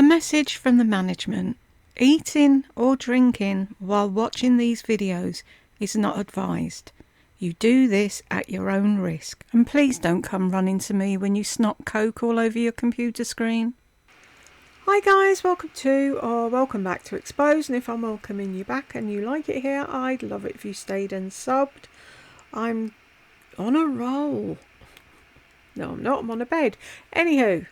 message from the management. Eating or drinking while watching these videos is not advised. You do this at your own risk. And please don't come running to me when you snot coke all over your computer screen. Hi guys, welcome back to Expose, and if I'm welcoming you back and you like it here, I'd love it if you stayed and subbed. I'm on a roll. No, I'm not, I'm on a bed. Anywho,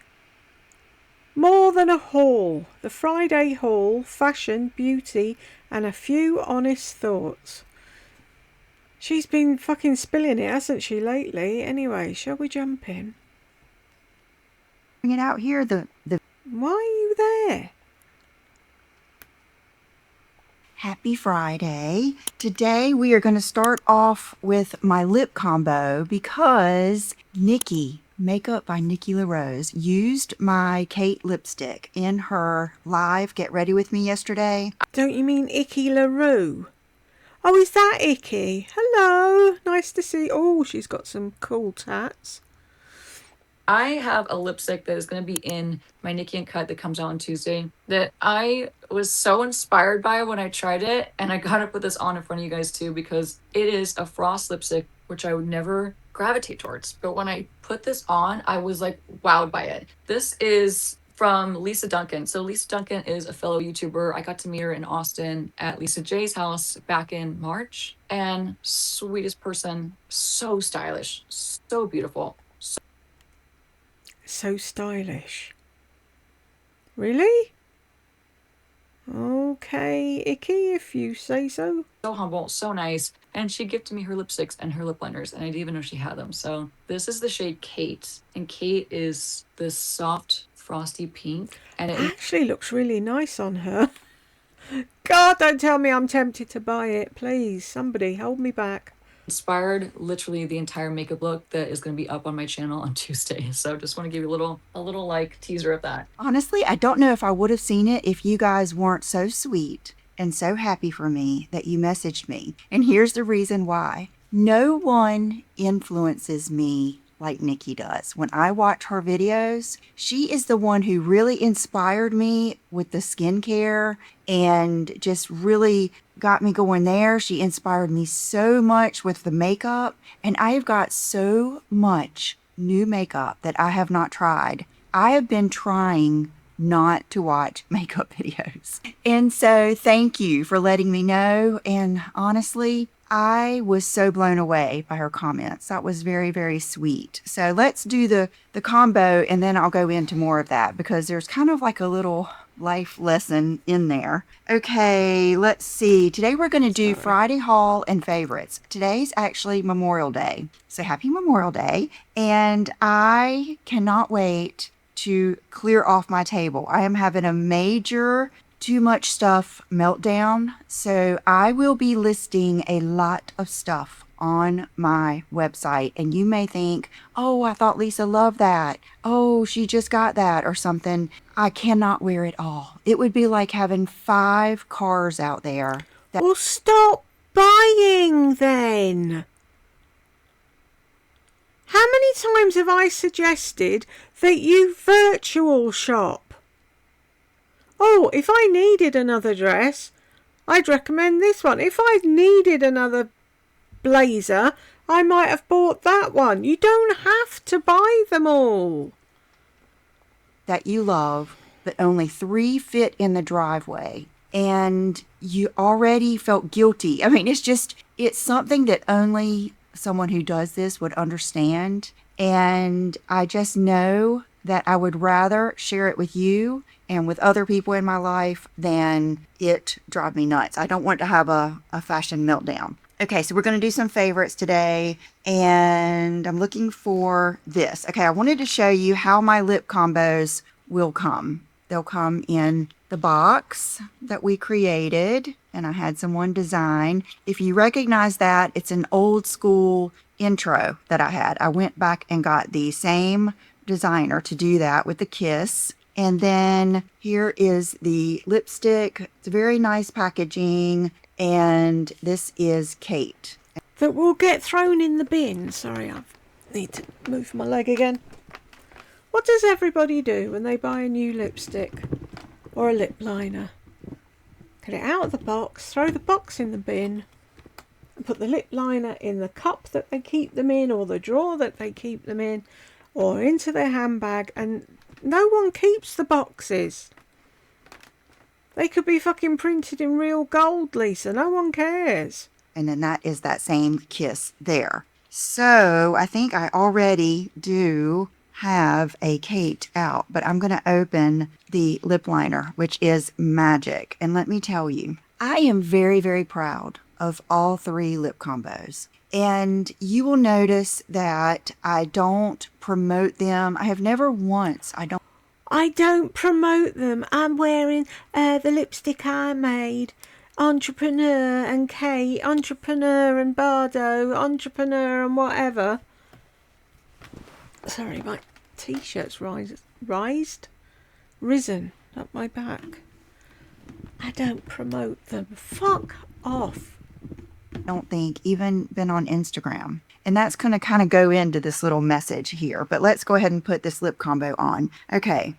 more than a haul. The Friday haul, fashion, beauty, and a few honest thoughts. She's been fucking spilling it, hasn't she, lately? Anyway, shall we jump in? Bring it out here, Why are you there? Happy Friday. Today we are going to start off with my lip combo because Nikki, Makeup by Nikki LaRose, used my Kate lipstick in her live Get Ready With Me yesterday. Don't you mean Icky LaRue? Oh, is that Icky? Hello, nice to see. Oh, she's got some cool tats. I have a lipstick that is going to be in my Nikki and Cut that comes out on Tuesday that I was so inspired by when I tried it, and I gotta put this on in front of you guys too because it is a frost lipstick, which I would never gravitate towards. But when I put this on, I was like wowed by it. This is from Lisa Duncan. So Lisa Duncan is a fellow YouTuber. I got to meet her in Austin at Lisa J's house back in March, and sweetest person, so stylish, so beautiful. So stylish. Really? Okay, Icky, if you say so. So humble, so nice. And she gifted me her lipsticks and her lip liners, and I didn't even know she had them. So this is the shade Kate, and Kate is this soft, frosty pink. And it actually looks really nice on her. God, don't tell me I'm tempted to buy it. Please, somebody hold me back. Inspired literally the entire makeup look that is going to be up on my channel on Tuesday. So just want to give you a little like teaser of that. Honestly, I don't know if I would have seen it if you guys weren't so sweet and so happy for me that you messaged me. And here's the reason why. No one influences me like Nikki does. When I watch her videos, she is the one who really inspired me with the skincare and just really got me going there. She inspired me so much with the makeup, and I have got so much new makeup that I have not tried. I have been trying not to watch makeup videos. And so thank you for letting me know. And honestly, I was so blown away by her comments. That was very, very sweet. So let's do the combo, and then I'll go into more of that because there's kind of like a little life lesson in there. Okay, let's see. Today we're going to do Friday haul and favorites. Today's actually Memorial Day. So happy Memorial Day. And I cannot wait to clear off my table. I am having a major too much stuff meltdown. So I will be listing a lot of stuff on my website, and you may think, oh, I thought Lisa loved that. Oh, she just got that or something. I cannot wear it all. It would be like having 5 cars out there. Well, stop buying then. How many times have I suggested that you virtual shop? Oh, if I needed another dress, I'd recommend this one. If I'd needed another blazer, I might have bought that one. You don't have to buy them all. That you love, but only 3 fit in the driveway, and you already felt guilty. I mean, it's something that only someone who does this would understand. And I just know that I would rather share it with you and with other people in my life than it drive me nuts. I don't want to have a fashion meltdown. Okay, so we're going to do some favorites today, and I'm looking for this. Okay, I wanted to show you how my lip combos will come. They'll come in the box that we created, and I had someone design. If you recognize that, it's an old school intro that I had. I went back and got the same designer to do that with the kiss. And then here is the lipstick. It's very nice packaging. And this is Kate. That will get thrown in the bin. Sorry, I need to move my leg again. What does everybody do when they buy a new lipstick? or a lip liner. Get it out of the box, throw the box in the bin, and put the lip liner in the cup that they keep them in, or the drawer that they keep them in, or into their handbag, and no one keeps the boxes. They could be fucking printed in real gold, Lisa. No one cares. And then that is that same kiss there. So I think I already do have a Kate out, but I'm going to open the lip liner, which is magic. And let me tell you, I am very, very proud of all three lip combos. And you will notice that I don't promote them. I have never once, I don't promote them. I'm wearing the lipstick I made. Entrepreneur and Kate, Entrepreneur and Bardo, Entrepreneur and whatever. Sorry, my t-shirt's risen up my back. I don't promote them. Fuck off. don't think even been on Instagram. And that's going to kind of go into this little message here. But let's go ahead and put this lip combo on. Okay,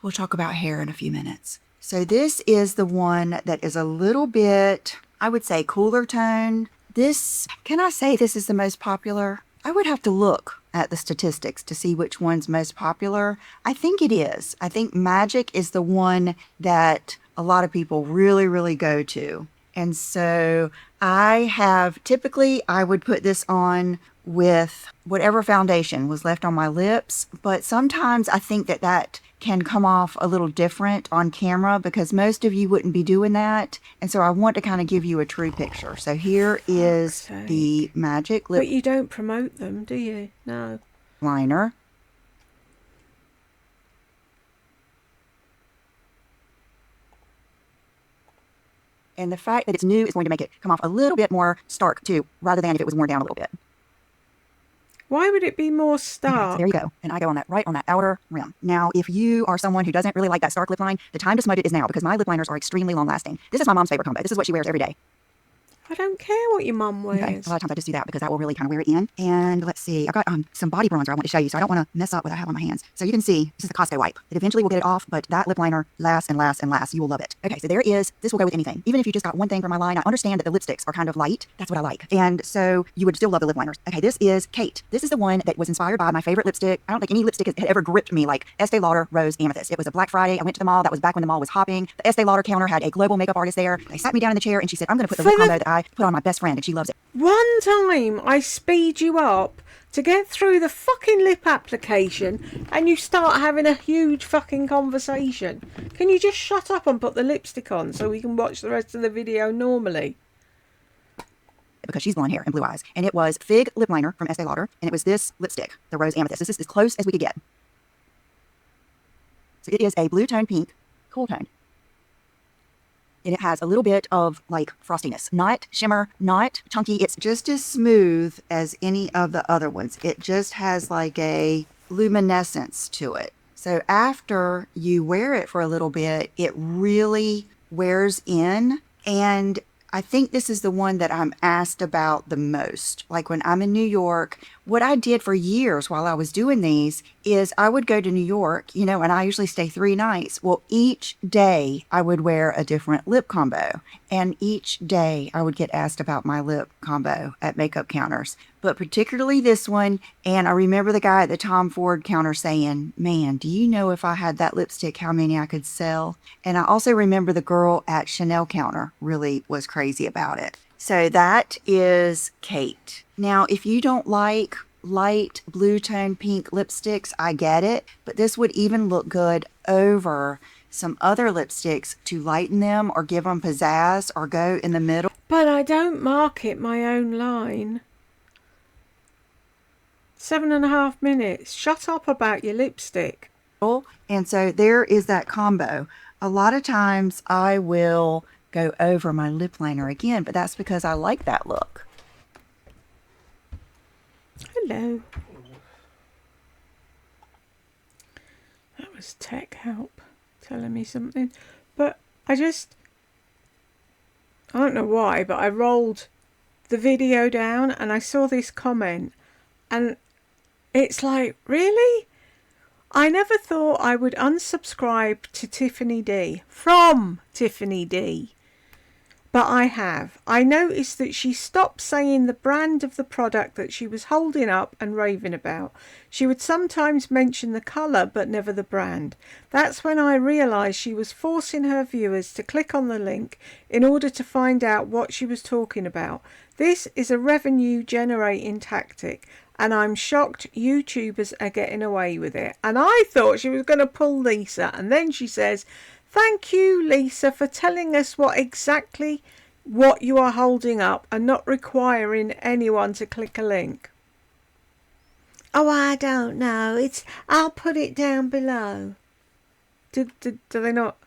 we'll talk about hair in a few minutes. So this is the one that is a little bit, I would say, cooler tone. This, can I say this is the most popular? I would have to look at the statistics to see which one's most popular. I think it is. I think Magic is the one that a lot of people really, really go to. And so typically I would put this on with whatever foundation was left on my lips. But sometimes I think that can come off a little different on camera because most of you wouldn't be doing that. And so I want to kind of give you a true picture. So here is the Magic lip. But you don't promote them, do you? No. Liner. And the fact that it's new is going to make it come off a little bit more stark too, rather than if it was worn down a little bit. Why would it be more Okay, stark? so there you go. And I go on that right on that outer rim. Now, if you are someone who doesn't really like that stark lip line, the time to smudge it is now because my lip liners are extremely long lasting. This is my mom's favorite combo. This is what she wears every day. I don't care what your mum wears. Okay, a lot of times I just do that because that will really kind of wear it in. And let's see, I've got some body bronzer I want to show you, so I don't want to mess up what I have on my hands. So you can see, this is the Costco wipe. It eventually will get it off, but that lip liner lasts and lasts and lasts. You will love it. Okay, so there is, this will go with anything. Even if you just got one thing from my line, I understand that the lipsticks are kind of light. That's what I like. And so you would still love the lip liners. Okay, this is Kate. This is the one that was inspired by my favorite lipstick. I don't think any lipstick had ever gripped me like Estee Lauder Rose Amethyst. It was a Black Friday. I went to the mall. That was back when the mall was hopping. The Estee Lauder counter had a global makeup artist there. They sat me down in the chair and she said, I'm going to put the lip combo that I put on my best friend. And she loves it. One time I speed you up to get through the fucking lip application and you start having a huge fucking conversation. Can you just shut up and put the lipstick on so we can watch the rest of the video normally? Because she's blonde hair and blue eyes. And it was Fig lip liner from Estee Lauder. And it was this lipstick, the Rose Amethyst. This is as close as we could get. So it is a blue tone pink, cool tone. And it has a little bit of like frostiness, not shimmer, not chunky. It's just as smooth as any of the other ones. It just has like a luminescence to it. So after you wear it for a little bit, it really wears in. And I think this is the one that I'm asked about the most. Like when I'm in New York, what I did for years while I was doing these is I would go to New York, and I usually stay 3 nights. Well, each day I would wear a different lip combo. And each day I would get asked about my lip combo at makeup counters. But particularly this one. And I remember the guy at the Tom Ford counter saying, man, do you know if I had that lipstick, how many I could sell? And I also remember the girl at Chanel counter really was crazy about it. So that is Kate. Now, if you don't like light blue tone pink lipsticks, I get it. But this would even look good over some other lipsticks to lighten them or give them pizzazz or go in the middle. But I don't market my own line. 7.5 minutes. Shut up about your lipstick. And so there is that combo. A lot of times I will go over my lip liner again, but that's because I like that look. Hello. That was tech help telling me something. But I don't know why, but I rolled the video down and I saw this comment and it's like, really? I never thought I would unsubscribe to Tiffany D from Tiffany D. But I have. I noticed that she stopped saying the brand of the product that she was holding up and raving about. She would sometimes mention the colour but never the brand. That's when I realised she was forcing her viewers to click on the link in order to find out what she was talking about. This is a revenue generating tactic, and I'm shocked YouTubers are getting away with it. And I thought she was going to pull Lisa, and then she says, "Thank you, Lisa, for telling us exactly what you are holding up and not requiring anyone to click a link." "Oh, I don't know. I'll put it down below." Do they not?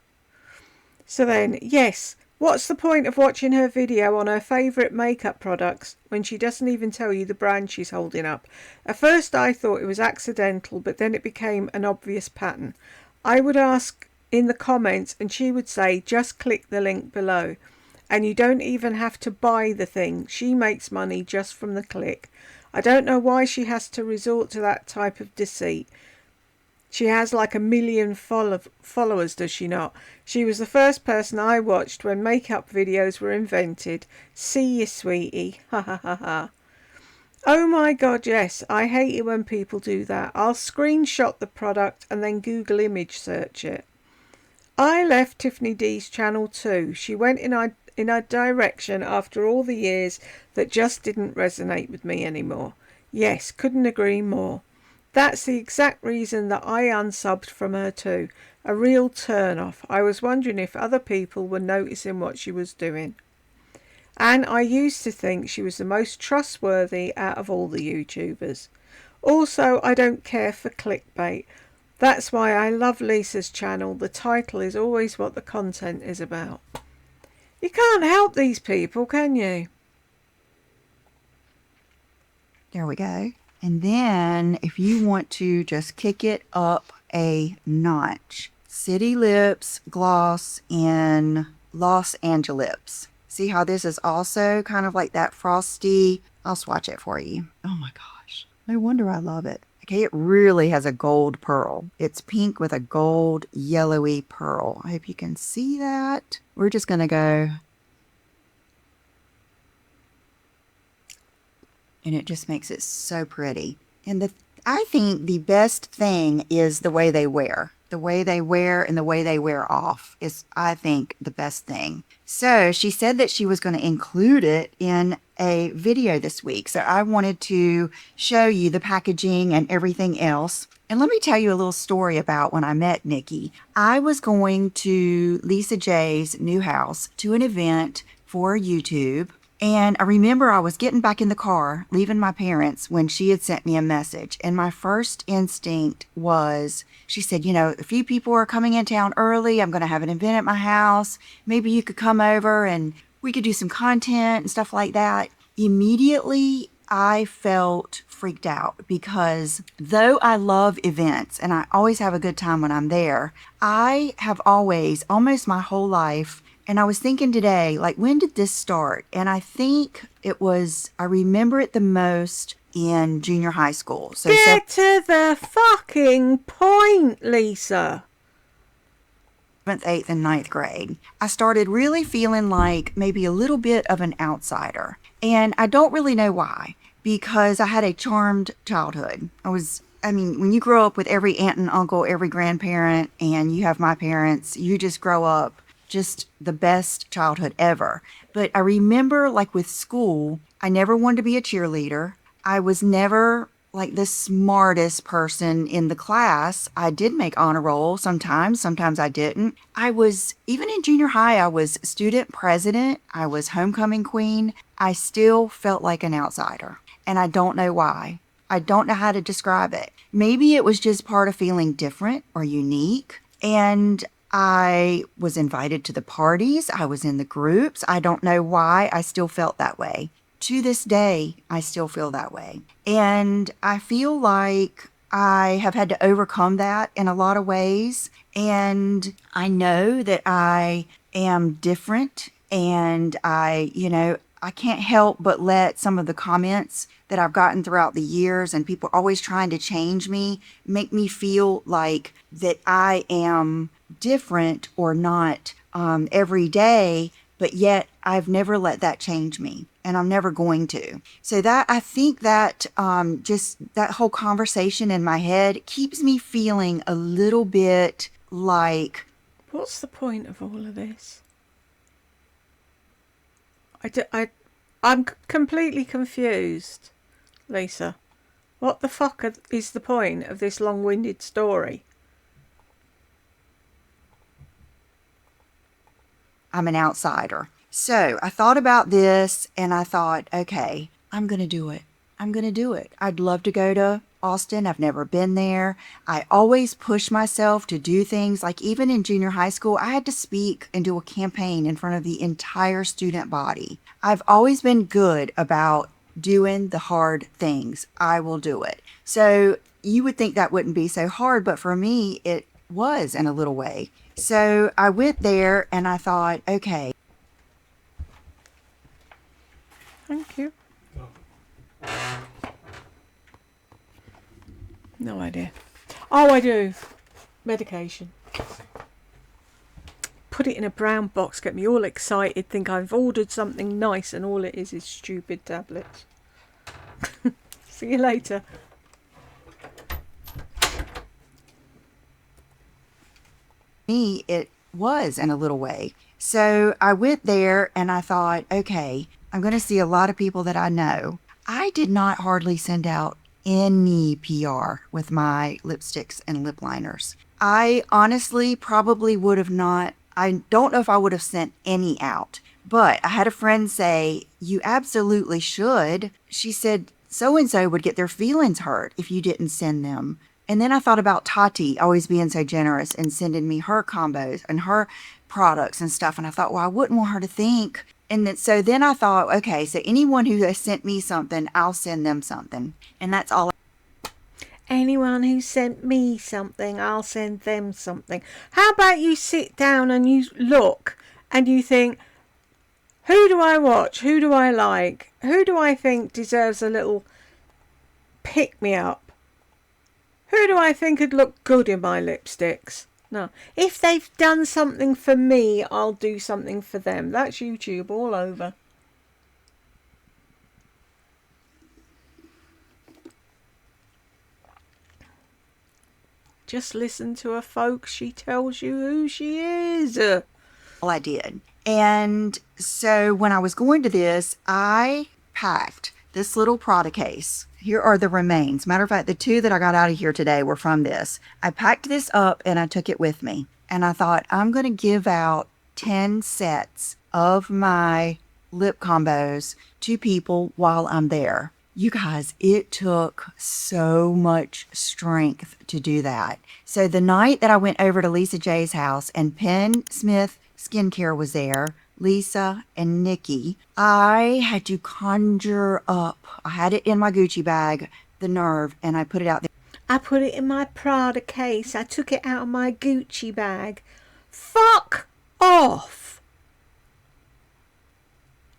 So then, yes, what's the point of watching her video on her favourite makeup products when she doesn't even tell you the brand she's holding up? At first I thought it was accidental, but then it became an obvious pattern. I would ask in the comments and she would say, "Just click the link below." And you don't even have to buy the thing. She makes money just from the click. I don't know why she has to resort to that type of deceit. She has like 1 million followers, does she not? She was the first person I watched when makeup videos were invented. See you, sweetie. Ha ha ha ha. Oh my god, yes. I hate it when people do that. I'll screenshot the product and then Google image search it. I left Tiffany D's channel too. She went in a direction after all the years that just didn't resonate with me anymore. Yes, couldn't agree more. That's the exact reason that I unsubbed from her too. A real turn off. I was wondering if other people were noticing what she was doing. And I used to think she was the most trustworthy out of all the YouTubers. Also, I don't care for clickbait. That's why I love Lisa's channel. The title is always what the content is about. You can't help these people, can you? There we go. And then if you want to just kick it up a notch, City Lips Gloss in Los Angeles. See how this is also kind of like that frosty? I'll swatch it for you. Oh my gosh. No wonder I love it. Okay, it really has a gold pearl. It's pink with a gold yellowy pearl. I hope you can see that. We're just going to go. And it just makes it so pretty. And I think the best thing is the way they wear. The way they wear and the way they wear off is, I think, the best thing. So she said that she was going to include it in a video this week. So I wanted to show you the packaging and everything else. And let me tell you a little story about when I met Nikki. I was going to Lisa J's new house to an event for YouTube. And I remember I was getting back in the car, leaving my parents, when she had sent me a message. And my first instinct was, she said, "You know, a few people are coming in town early. I'm going to have an event at my house. Maybe you could come over and we could do some content and stuff like that." Immediately, I felt freaked out because though I love events and I always have a good time when I'm there, I have always, almost my whole life, and I was thinking today, like, when did this start? And I think I remember it the most in junior high school. So Get to the fucking point, Lisa. 7th, 8th, and 9th grade, I started really feeling like maybe a little bit of an outsider. And I don't really know why, because I had a charmed childhood. When you grow up with every aunt and uncle, every grandparent, and you have my parents, you just grow up just the best childhood ever. But I remember, like with school, I never wanted to be a cheerleader. I was never like the smartest person in the class. I did make honor roll sometimes I didn't. Even in junior high, I was student president. I was homecoming queen. I still felt like an outsider. And I don't know why. I don't know how to describe it. Maybe it was just part of feeling different or unique. And I was invited to the parties. I was in the groups. I don't know why I still felt that way. To this day, I still feel that way. And I feel like I have had to overcome that in a lot of ways. And I know that I am different. And I I can't help but let some of the comments that I've gotten throughout the years and people always trying to change me make me feel like that I am different or not every day, but yet I've never let that change me, and I'm never going to. So that, I think that just that whole conversation in my head keeps me feeling a little bit like, what's the point of all of this? I'm completely confused, Lisa. What the fuck is the point of this long-winded story? I'm an outsider. So I thought about this and I thought, okay, I'm going to do it. I'm going to do it. I'd love to go to Austin. I've never been there. I always push myself to do things, like even in junior high school, I had to speak and do a campaign in front of the entire student body. I've always been good about doing the hard things. I will do it. So you would think that wouldn't be so hard, but for me, it was in a little way. So I went there and I thought, okay. Thank you. No idea. Oh, I do. Medication. Put it in a brown box, get me all excited, think I've ordered something nice, and all it is stupid tablets. See you later. Me, it was in a little way. So I went there and I thought, okay, I'm going to see a lot of people that I know. I did not hardly send out any PR with my lipsticks and lip liners. I honestly probably would have not. I don't know if I would have sent any out, but I had a friend say, you absolutely should. She said, so-and-so would get their feelings hurt if you didn't send them. And then I thought about Tati always being so generous and sending me her combos and her products and stuff. And I thought, well, I wouldn't want her to think. And so then I thought, okay, so anyone who has sent me something, I'll send them something. And that's all. Anyone who sent me something, I'll send them something. How about you sit down and you look and you think, who do I watch? Who do I like? Who do I think deserves a little pick-me-up? Who do I think would look good in my lipsticks? No. If they've done something for me, I'll do something for them. That's YouTube all over. Just listen to her, folks. She tells you who she is. I did. And so when I was going to this, I packed this little Prada case. Here are the remains. Matter of fact, the two that I got out of here today were from this. I packed this up and I took it with me. And I thought, I'm going to give out 10 sets of my lip combos to people while I'm there. You guys, it took so much strength to do that. So the night that I went over to Lisa J's house and Penn Smith Skincare was there, Lisa and Nikki, I had to conjure up. I had it in my Gucci bag, the nerve, and I put it out there. I put it in my Prada case. I took it out of my Gucci bag. Fuck off.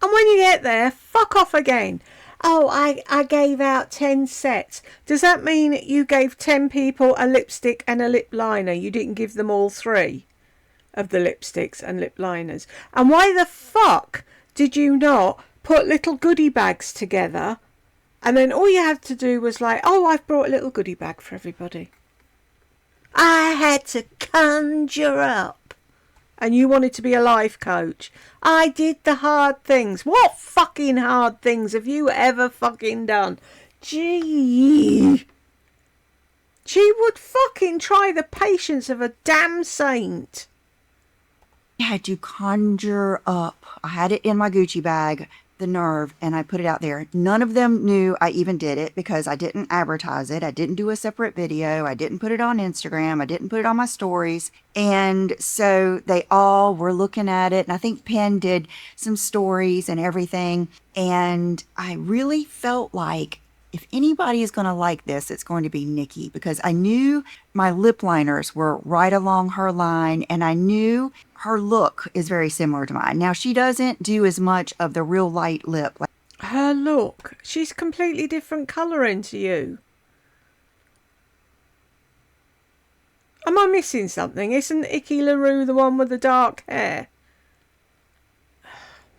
And when you get there, fuck off again. Oh, I gave out 10 sets. Does that mean you gave 10 people a lipstick and a lip liner? You didn't give them all 3 of the lipsticks and lip liners. And why the fuck did you not put little goodie bags together? And then all you had to do was like, oh, I've brought a little goodie bag for everybody. I had to conjure up. And you wanted to be a life coach. I did the hard things. What fucking hard things have you ever fucking done? Gee. She would fucking try the patience of a damn saint. I had to conjure up. I had it in my Gucci bag, the nerve, and I put it out there. None of them knew I even did it because I didn't advertise it. I didn't do a separate video. I didn't put it on Instagram. I didn't put it on my stories. And so they all were looking at it. And I think Penn did some stories and everything. And I really felt like if anybody is going to like this, it's going to be Nikki, because I knew my lip liners were right along her line, and I knew her look is very similar to mine. Now, she doesn't do as much of the real light lip. Her look? She's completely different colouring to you. Am I missing something? Isn't Icky LaRue the one with the dark hair?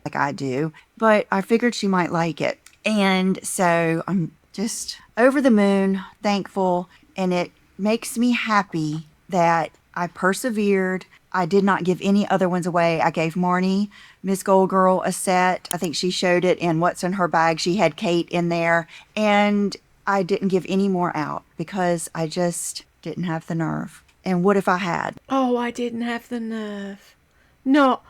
Like I do, but I figured she might like it. And so I'm just over the moon, thankful, and it makes me happy that I persevered. I did not give any other ones away. I gave Marnie, Miss Gold Girl, a set. I think she showed it in What's in Her Bag. She had Kate in there, and I didn't give any more out because I just didn't have the nerve. And what if I had? Oh, I didn't have the nerve. No,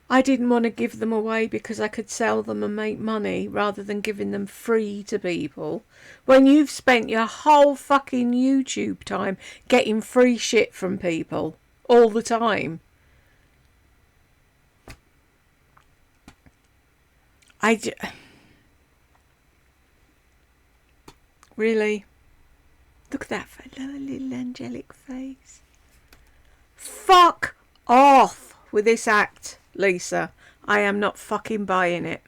I didn't want to give them away because I could sell them and make money rather than giving them free to people. When you've spent your whole fucking YouTube time getting free shit from people all the time. Really? Look at that little angelic face. Fuck off with this act, Lisa. I am not fucking buying it.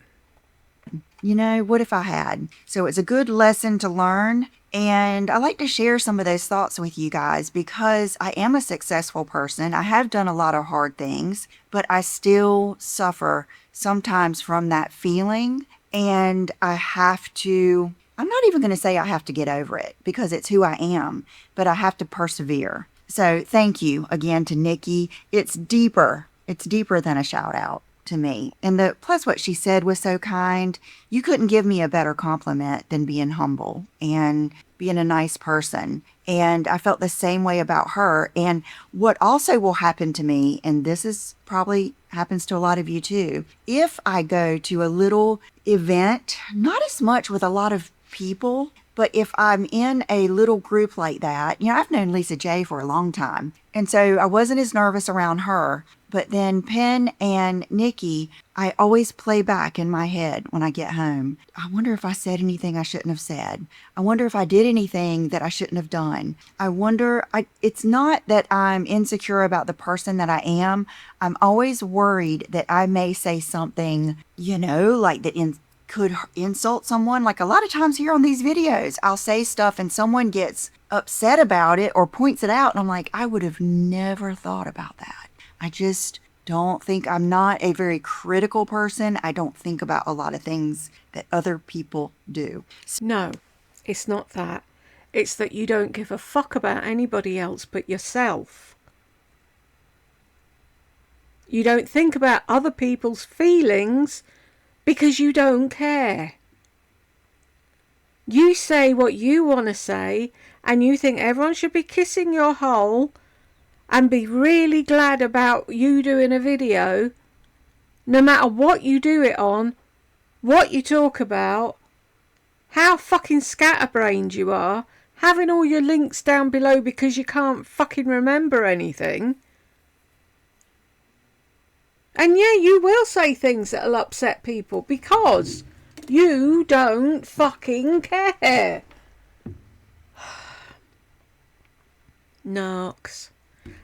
You know, what if I had? So it's a good lesson to learn. And I like to share some of those thoughts with you guys because I am a successful person. I have done a lot of hard things, but I still suffer sometimes from that feeling. And I have to, I'm not even going to say I have to get over it because it's who I am, but I have to persevere. So thank you again to Nikki. It's deeper than a shout out to me. And plus what she said was so kind. You couldn't give me a better compliment than being humble and being a nice person. And I felt the same way about her. And what also will happen to me, and this is probably happens to a lot of you too, if I go to a little event, not as much with a lot of people, but if I'm in a little group like that, you know, I've known Lisa J for a long time. And so I wasn't as nervous around her. But then Penn and Nikki, I always play back in my head when I get home. I wonder if I said anything I shouldn't have said. I wonder if I did anything that I shouldn't have done. It's not that I'm insecure about the person that I am. I'm always worried that I may say something, you know, like that could insult someone. Like a lot of times here on these videos, I'll say stuff and someone gets upset about it or points it out. And I'm like, I would have never thought about that. I just don't think, I'm not a very critical person. I don't think about a lot of things that other people do. No, it's not that. It's that you don't give a fuck about anybody else but yourself. You don't think about other people's feelings because you don't care. You say what you want to say and you think everyone should be kissing your hole and be really glad about you doing a video, no matter what you do it on, what you talk about, how fucking scatterbrained you are, having all your links down below because you can't fucking remember anything. And yeah, you will say things that'll upset people because you don't fucking care. Narcs.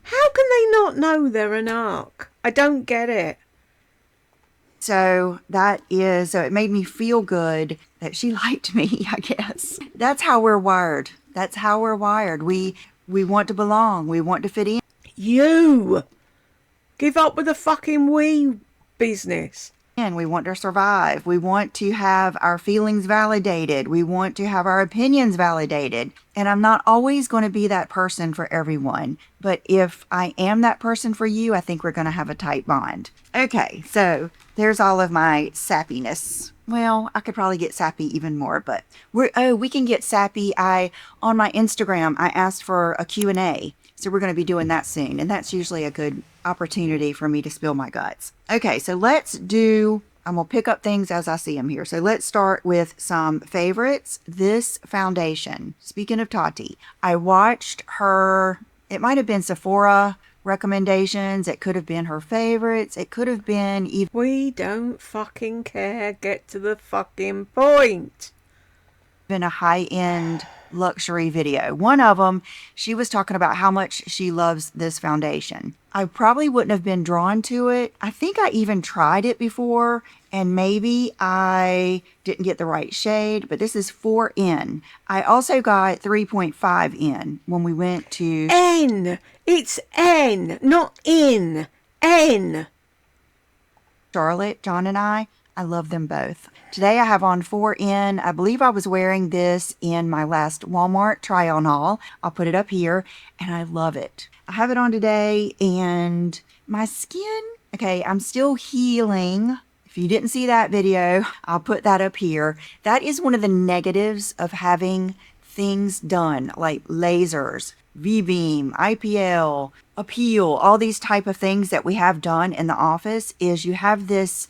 How can they not know they're an narc? I don't get it. So it made me feel good that she liked me, I guess. That's how we're wired. We want to belong. We want to fit in. You! Give up with the fucking we business. And we want to survive. We want to have our feelings validated. We want to have our opinions validated. And I'm not always going to be that person for everyone. But if I am that person for you, I think we're going to have a tight bond. Okay, so there's all of my sappiness. Well, I could probably get sappy even more, but we can get sappy. On my Instagram, I asked for a Q&A. So we're going to be doing that soon. And that's usually a good opportunity for me to spill my guts. Okay, so I'm going to pick up things as I see them here. So let's start with some favorites. This foundation, speaking of Tati, I watched her, it might have been Sephora recommendations. It could have been her favorites. It could have been even... We don't fucking care. Get to the fucking point. in a high-end luxury video. One of them, she was talking about how much she loves this foundation. I probably wouldn't have been drawn to it. I think I even tried it before, and maybe I didn't get the right shade, but this is 4N. I also got 3.5N when we went to... N! It's N, not in. N! Charlotte, John and I love them both. Today I have on 4N. I believe I was wearing this in my last Walmart try-on haul. I'll put it up here, and I love it. I have it on today, and my skin, okay, I'm still healing. If you didn't see that video, I'll put that up here. That is one of the negatives of having things done, like lasers, V-beam, IPL, appeal, all these type of things that we have done in the office, is you have this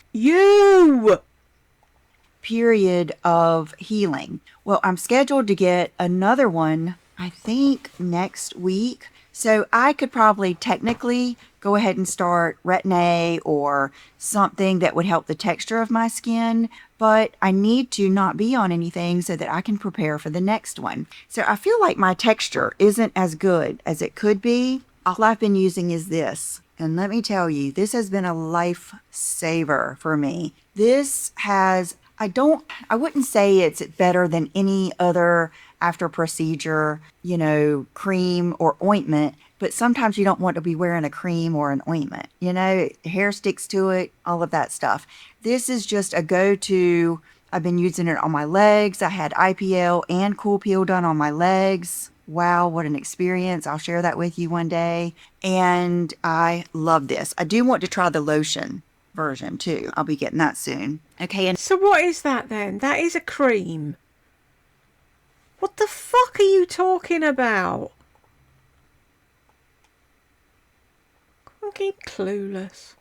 period of healing. Well, I'm scheduled to get another one, I think next week. So I could probably technically go ahead and start Retin-A or something that would help the texture of my skin, but I need to not be on anything so that I can prepare for the next one. So I feel like my texture isn't as good as it could be. All I've been using is this. And let me tell you, this has been a lifesaver for me. This has, I wouldn't say it's better than any other after procedure, cream or ointment, but sometimes you don't want to be wearing a cream or an ointment, hair sticks to it, all of that stuff. This is just a go-to. I've been using it on my legs. I had IPL and Cool Peel done on my legs. Wow, what an experience. I'll share that with you one day. And I love this. I do want to try the lotion version too. I'll be getting that soon. Okay. And so what is that then? That is a cream. What the fuck are you talking about? Fucking clueless.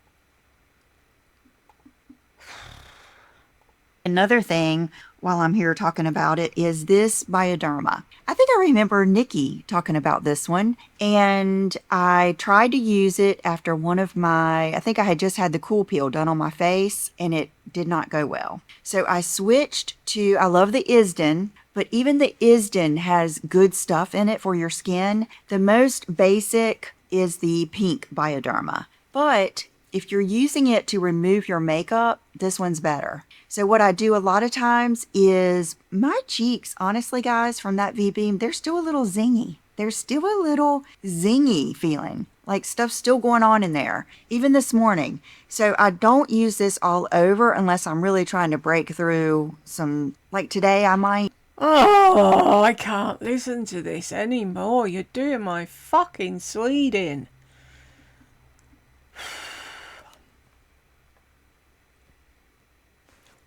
Another thing while I'm here talking about it is this Bioderma. I think I remember Nikki talking about this one, and I tried to use it after I think I had just had the Cool Peel done on my face, and it did not go well. So I switched to, I love the Isden, but even the Isden has good stuff in it for your skin. The most basic is the pink Bioderma, but if you're using it to remove your makeup, this one's better. So what I do a lot of times is my cheeks, honestly, guys, from that V-beam, they're still a little zingy. There's still a little zingy feeling, like stuff's still going on in there, even this morning. So I don't use this all over unless I'm really trying to break through some, like today I might. Oh, I can't listen to this anymore. You're doing my fucking Swede in.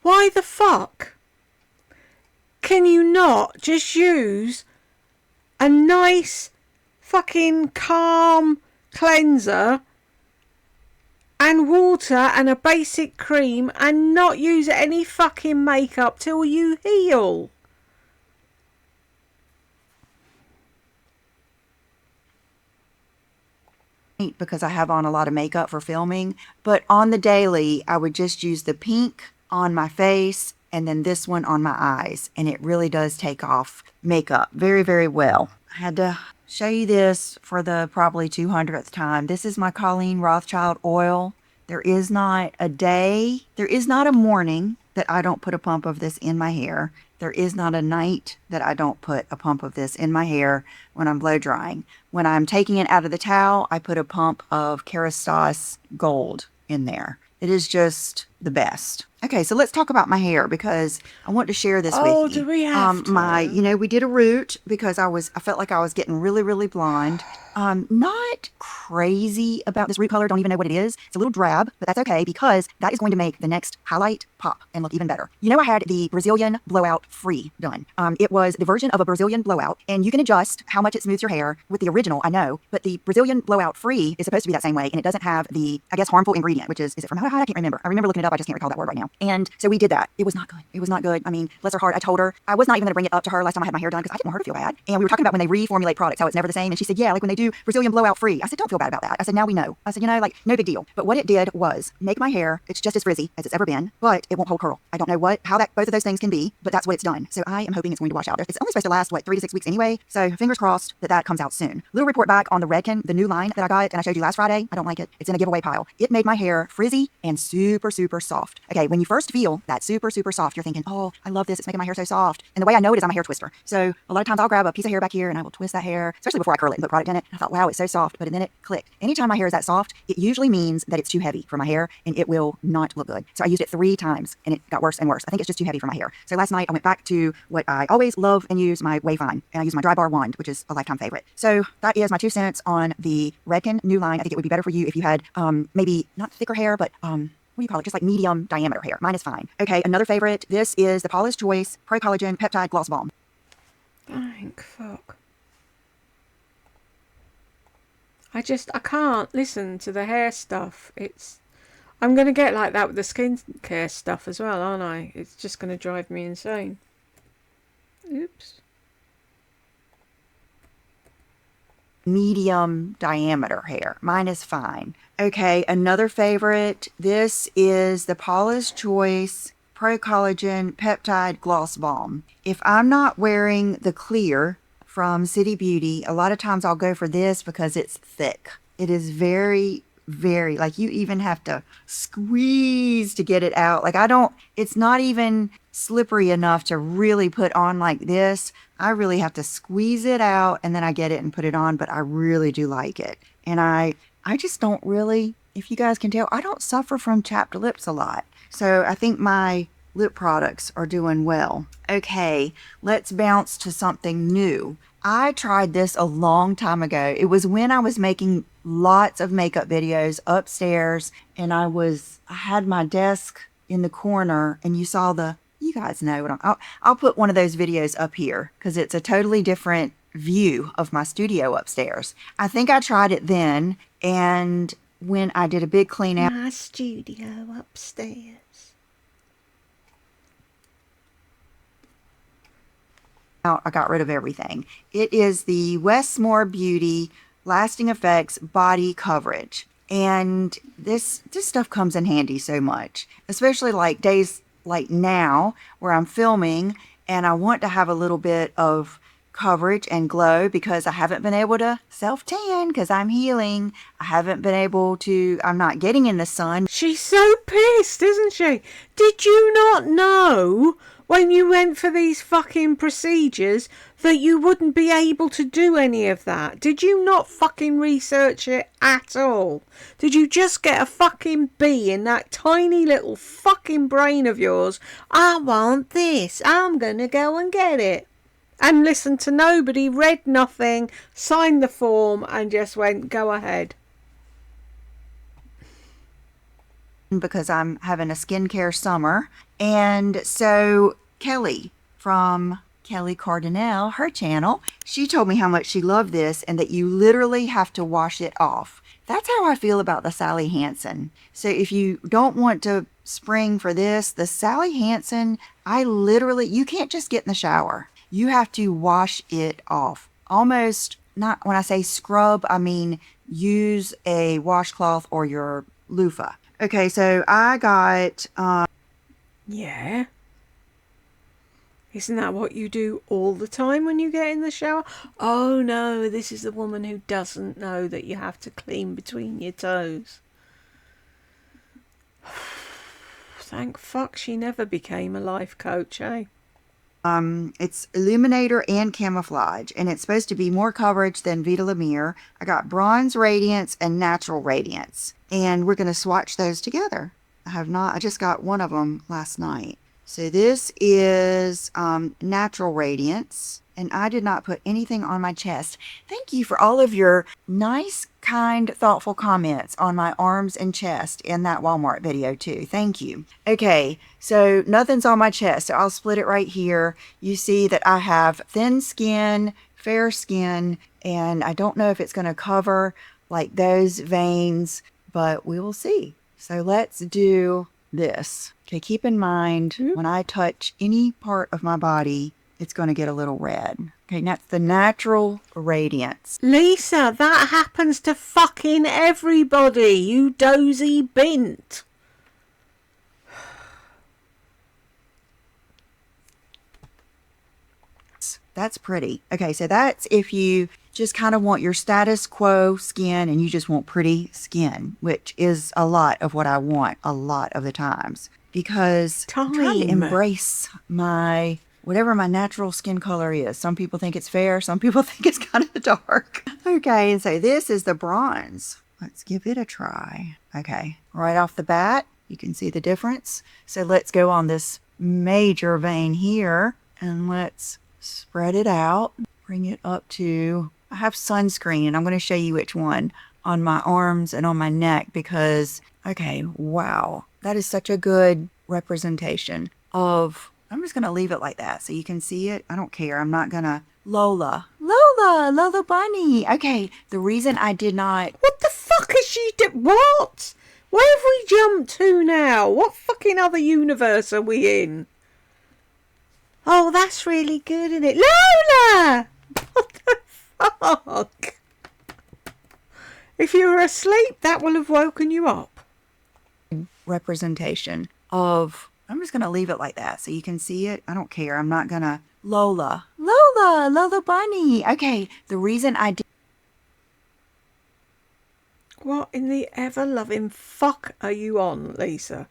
Why the fuck can you not just use a nice fucking calm cleanser and water and a basic cream and not use any fucking makeup till you heal? Because I have on a lot of makeup for filming, but on the daily, I would just use the pink on my face and then this one on my eyes, and it really does take off makeup very, very well. I had to show you this for the probably 200th time. This is my Colleen Rothschild oil. There is not a day, there is not a morning that I don't put a pump of this in my hair. There is not a night that I don't put a pump of this in my hair when I'm blow drying. When I'm taking it out of the towel, I put a pump of Kerastase Gold in there. It is just the best. Okay, so let's talk about my hair because I want to share this with you. Oh, do we have to? We did a root because I felt like I was getting really, really blonde. Not crazy about this root color. Don't even know what it is. It's a little drab, but that's okay because that is going to make the next highlight pop and look even better. I had the Brazilian Blowout Free done. It was the version of a Brazilian Blowout, and you can adjust how much it smooths your hair with the original, I know, but the Brazilian Blowout Free is supposed to be that same way, and it doesn't have the, I guess, harmful ingredient, which is it formaldehyde? I can't remember. I remember looking it up. I just can't recall that word right now. And so we did that. It was not good. It was not good. I mean, bless her heart. I told her I was not even going to bring it up to her last time I had my hair done because I didn't want her to feel bad. And we were talking about when they reformulate products, how it's never the same. And she said, yeah, like when they do Brazilian blowout free. I said, don't feel bad about that. I said, now we know. I said, like no big deal. But what it did was make my hair, it's just as frizzy as it's ever been, but it won't hold curl. I don't know how both of those things can be, but that's what it's done. So I am hoping it's going to wash out. It's only supposed to last, 3 to 6 weeks anyway. So fingers crossed that comes out soon. Little report back on the Redken, the new line that I got and I showed you last Friday. I don't like it. It's in a giveaway pile. It made my hair frizzy and super, super soft. Okay, when you first feel that super, super soft, you're thinking, oh, I love this. It's making my hair so soft. And the way I know it is I'm a hair twister. So a lot of times I'll grab a piece of hair back here and I will twist that hair, especially before I curl it and put product in it. And I thought, wow, it's so soft. But then it clicked. Anytime my hair is that soft, it usually means that it's too heavy for my hair and it will not look good. So I used it 3 times and it got worse and worse. I think it's just too heavy for my hair. So last night I went back to what I always love and use, my Wayfine. And I use my dry bar wand, which is a lifetime favorite. So that is my 2 cents on the Redken new line. I think it would be better for you if you had maybe not thicker hair, but what do you call it? Just like medium diameter hair. Mine is fine. Okay, another favorite. This is the Paula's Choice Pro Collagen Peptide Gloss Balm. Thank fuck. I can't listen to the hair stuff. I'm going to get like that with the skincare stuff as well, aren't I? It's just going to drive me insane. Oops. Medium diameter hair. Mine is fine. Okay, another favorite. This is the Paula's Choice Pro Collagen Peptide Gloss Balm. If I'm not wearing the clear from City Beauty, a lot of times I'll go for this because it's thick. It is very, very, like you even have to squeeze to get it out. It's not even slippery enough to really put on like this. I really have to squeeze it out and then I get it and put it on, but I really do like it. And I just don't really, if you guys can tell, I don't suffer from chapped lips a lot. So I think my lip products are doing well. Okay, let's bounce to something new. I tried this a long time ago. It was when I was making lots of makeup videos upstairs and I had my desk in the corner and you guys know what I'll put one of those videos up here because it's a totally different view of my studio upstairs. I think I tried it then, and when I did a big clean out, my studio upstairs. I got rid of everything. It is the Westmore Beauty Lasting Effects Body Coverage. And this stuff comes in handy so much, especially like days like now where I'm filming and I want to have a little bit of coverage and glow because I haven't been able to self-tan because I'm healing. I'm not getting in the sun. She's so pissed, isn't she? Did you not know when you went for these fucking procedures that you wouldn't be able to do any of that? Did you not fucking research it at all? Did you just get a fucking bee in that tiny little fucking brain of yours? I want this. I'm gonna go and get it. And listen to nobody, read nothing, signed the form and just went, go ahead. Because I'm having a skincare summer. And so Kelly from Kelly Cardinale, her channel, she told me how much she loved this and that you literally have to wash it off. That's how I feel about the Sally Hansen. So if you don't want to spring for this, the Sally Hansen, you can't just get in the shower. You have to wash it off. Almost, not when I say scrub, I mean use a washcloth or your loofah. Okay, so I got... Yeah? Isn't that what you do all the time when you get in the shower? Oh no, this is the woman who doesn't know that you have to clean between your toes. Thank fuck she never became a life coach, eh? It's Illuminator and Camouflage, and it's supposed to be more coverage than Vita La Mere. I got Bronze Radiance and Natural Radiance, and we're going to swatch those together. I just got one of them last night. So this is Natural Radiance, and I did not put anything on my chest. Thank you for all of your nice, kind, thoughtful comments on my arms and chest in that Walmart video too. Thank you. Okay, so nothing's on my chest, so I'll split it right here. You see that I have thin skin, fair skin, and I don't know if it's going to cover like those veins, but we will see. So let's do this. Okay, keep in mind, when I touch any part of my body, it's going to get a little red. Okay, that's the natural radiance. Lisa, that happens to fucking everybody, you dozy bint. That's pretty. Okay, so that's if you just kind of want your status quo skin and you just want pretty skin, which is a lot of what I want a lot of the times. Because I'm trying to embrace my whatever my natural skin color is. Some people think it's fair, some people think it's kind of dark. Okay, and so this is the bronze. Let's give it a try. Okay, right off the bat, you can see the difference. So let's go on this major vein here and let's spread it out, bring it up to, I have sunscreen and I'm going to show you which one on my arms and on my neck because, okay, wow, that is such a good representation of, I'm just going to leave it like that so you can see it. I don't care. I'm not going to, Lola Bunny. Okay, the reason I did not. What the fuck is she what? Where have we jumped to now? What fucking other universe are we in? Oh, that's really good, isn't it? Lola! What the fuck? If you were asleep, that will have woken you up. Representation of, I'm just going to leave it like that so you can see it. I don't care. I'm not going to, Lola Bunny. Okay, the reason I did. What in the ever-loving fuck are you on, Lisa?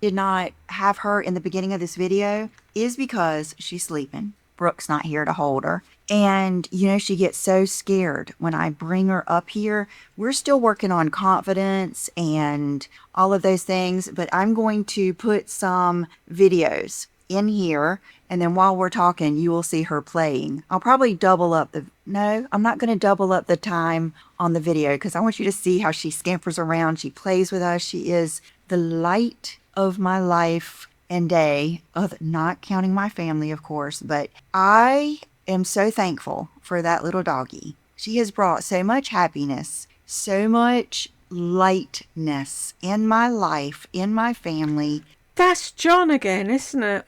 Did not have her in the beginning of this video is because she's sleeping. Brooke's not here to hold her. And, you know, she gets so scared when I bring her up here. We're still working on confidence and all of those things, but I'm going to put some videos in here. And then while we're talking, you will see her playing. I'll probably double up no, I'm not going to double up the time on the video because I want you to see how she scampers around. She plays with us. She is the light of my life and day, of not counting my family, of course, but I am so thankful for that little doggie. She has brought so much happiness, so much lightness in my life, in my family. That's John again, isn't it?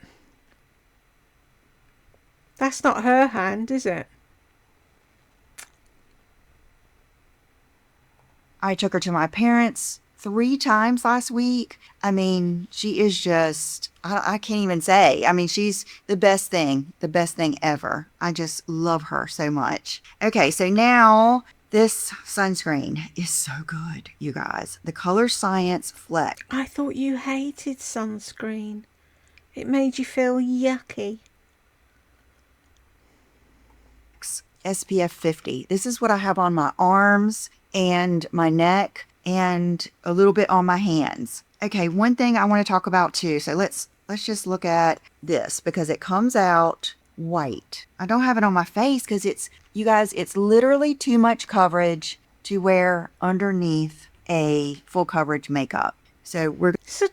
That's not her hand, is it? I took her to my parents 3 times last week. I mean, she is just, I can't even say. I mean, she's the best thing ever. I just love her so much. Okay, so now this sunscreen is so good, you guys. The Color Science Flex. I thought you hated sunscreen. It made you feel yucky. SPF 50. This is what I have on my arms and my neck and a little bit on my hands. Okay, one thing I want to talk about too. So let's just look at this because it comes out white. I don't have it on my face because it's, you guys, it's literally too much coverage to wear underneath a full coverage makeup. So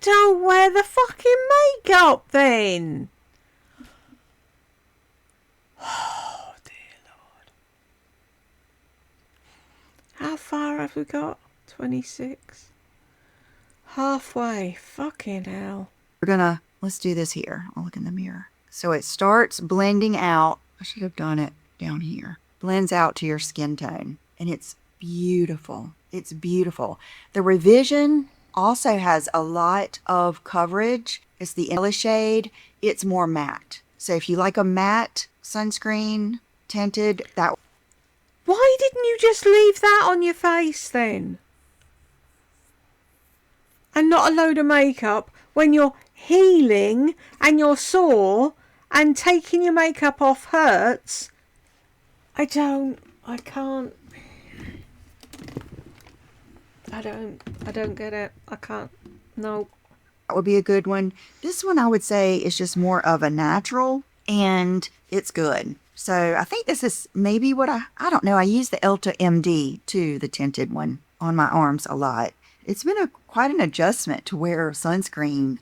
don't wear the fucking makeup then. Oh dear Lord. How far have we got? 26. Halfway. Fucking hell. Let's do this here. I'll look in the mirror. So it starts blending out. I should have done it down here. Blends out to your skin tone. And it's beautiful. It's beautiful. The Revision also has a lot of coverage. It's the Ella shade. It's more matte. So if you like a matte sunscreen, tinted, that. Why didn't you just leave that on your face then? And not a load of makeup when you're healing and you're sore and taking your makeup off hurts. I can't. I don't get it. I can't. No. That would be a good one. This one I would say is just more of a natural and it's good. So I think this is maybe what I don't know. I use the Elta MD too, the tinted one on my arms a lot. It's been quite an adjustment to wear sunscreen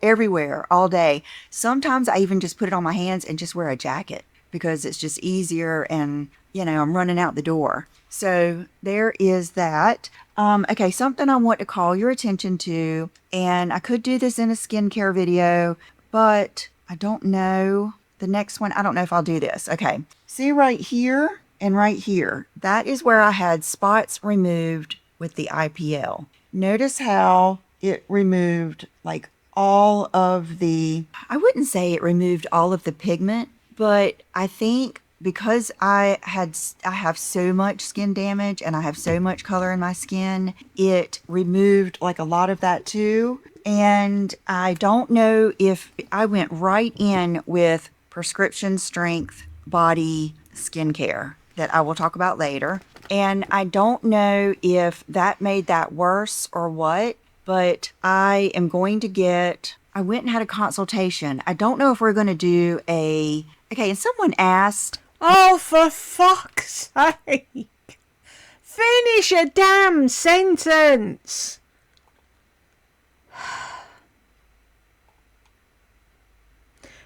everywhere, all day. Sometimes I even just put it on my hands and just wear a jacket because it's just easier and I'm running out the door. So there is that. Okay, something I want to call your attention to, and I could do this in a skincare video, but I don't know. The next one, I don't know if I'll do this. Okay, see right here and right here. That is where I had spots removed with the IPL. Notice how it removed like all of the, I wouldn't say it removed all of the pigment, but I think because I have so much skin damage and I have so much color in my skin, it removed like a lot of that too. And I don't know if I went right in with prescription strength body skincare that I will talk about later. And I don't know if that made that worse or what, but I am going to I went and had a consultation. I don't know if we're going to do okay, and someone asked, Oh, for fuck's sake! Finish a damn sentence!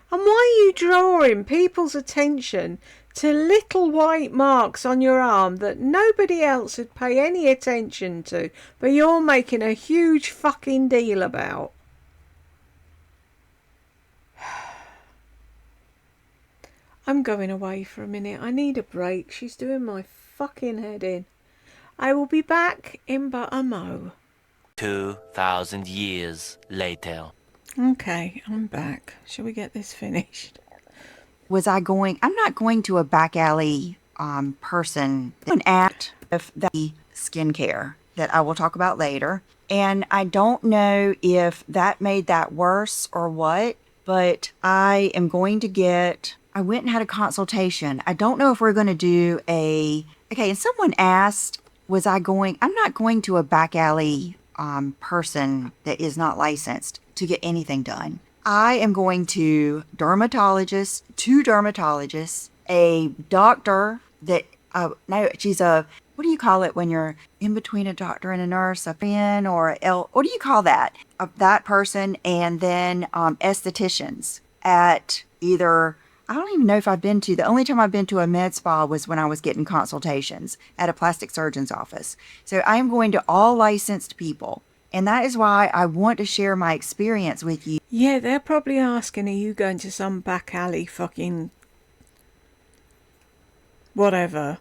And why are you drawing people's attention to little white marks on your arm that nobody else would pay any attention to, but you're making a huge fucking deal about? I'm going away for a minute. I need a break. She's doing my fucking head in. I will be back in but a mo. 2,000 years later. Okay, I'm back. Shall we get this finished? I'm not going to a back alley person, an act of the skincare that I will talk about later. And I don't know if that made that worse or what, but I went and had a consultation. I don't know if we're going to do okay, and someone asked, I'm not going to a back alley person that is not licensed to get anything done. I am going to two dermatologists, a doctor that, no, she's what do you call it when you're in between a doctor and a nurse, what do you call that? That person, and then estheticians at either, I don't even know if the only time I've been to a med spa was when I was getting consultations at a plastic surgeon's office. So I am going to all licensed people. And that is why I want to share my experience with you. Yeah, they're probably asking, are you going to some back alley fucking whatever?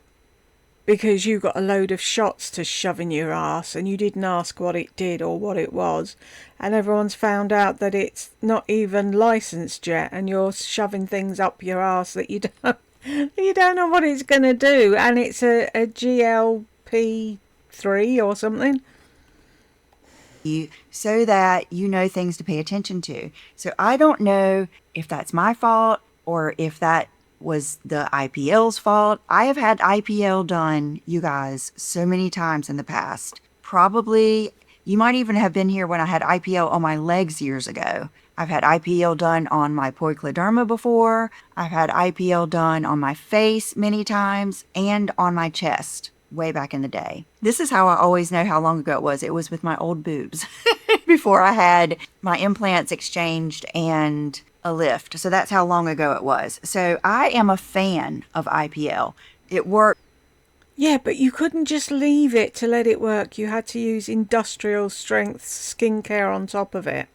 Because you got a load of shots to shove in your ass and you didn't ask what it did or what it was. And everyone's found out that it's not even licensed yet and you're shoving things up your ass that you don't know what it's going to do. And it's a GLP-3 or something. So that you know things to pay attention to. So I don't know if that's my fault or if that was the IPL's fault. I have had IPL done, you guys, so many times in the past. Probably, you might even have been here when I had IPL on my legs years ago. I've had IPL done on my poikiloderma before. I've had IPL done on my face many times and on my chest. Way back in the day. This is how I always know how long ago it was. It was with my old boobs before I had my implants exchanged and a lift. So that's how long ago it was. So I am a fan of IPL. It worked. Yeah, but you couldn't just leave it to let it work. You had to use industrial strength skincare on top of it.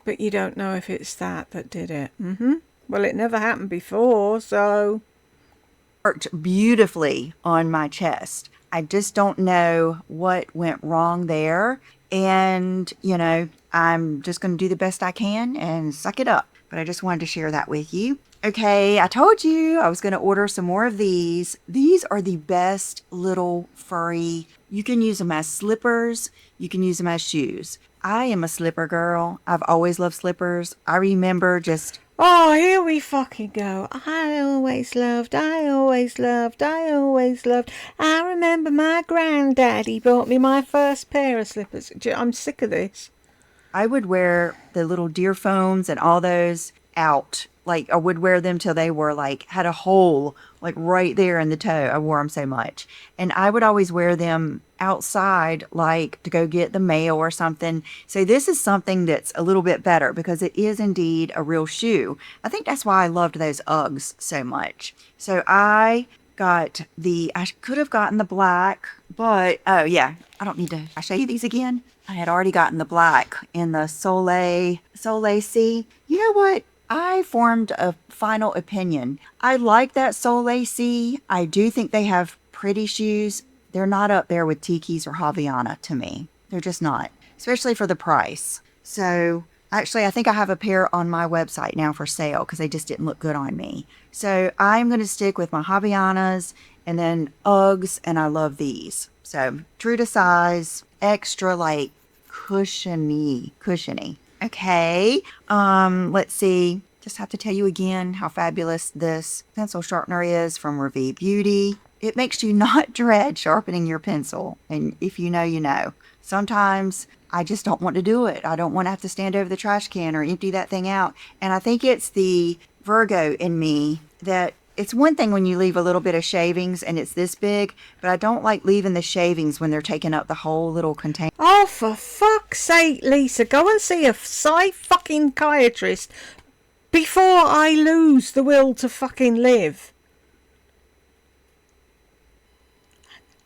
But you don't know if it's that did it. Well, it never happened before, so... Worked beautifully on my chest. I just don't know what went wrong there. And, I'm just going to do the best I can and suck it up. But I just wanted to share that with you. Okay, I told you I was going to order some more of these. These are the best little furry. You can use them as slippers. You can use them as shoes. I am a slipper girl. I've always loved slippers. I remember just... Oh, here we fucking go. I always loved. I remember my granddaddy bought me my first pair of slippers. I'm sick of this. I would wear the little deer foams and all those out Like, I would wear them till they were like, had a hole like right there in the toe. I wore them so much. And I would always wear them outside, like to go get the mail or something. So this is something that's a little bit better because it is indeed a real shoe. I think that's why I loved those Uggs so much. So I could have gotten the black, but oh yeah, I don't need to, I show you these again. I had already gotten the black in the Soleil C. You know what? I formed a final opinion. I like that Soleil C. I do think they have pretty shoes. They're not up there with Tiki's or Havaiana to me. They're just not, especially for the price. So actually, I think I have a pair on my website now for sale because they just didn't look good on me. So I'm going to stick with my Havaianas and then Uggs, and I love these. So true to size, extra like cushiony. Okay, let's see. Just have to tell you again how fabulous this pencil sharpener is from Revie Beauty. It makes you not dread sharpening your pencil. And if you know, you know. Sometimes I just don't want to do it. I don't want to have to stand over the trash can or empty that thing out. And I think it's the Virgo in me that it's one thing when you leave a little bit of shavings and it's this big, but I don't like leaving the shavings when they're taking up the whole little container. Oh, for fuck's sake, Lisa, go and see a psychiatrist before I lose the will to fucking live.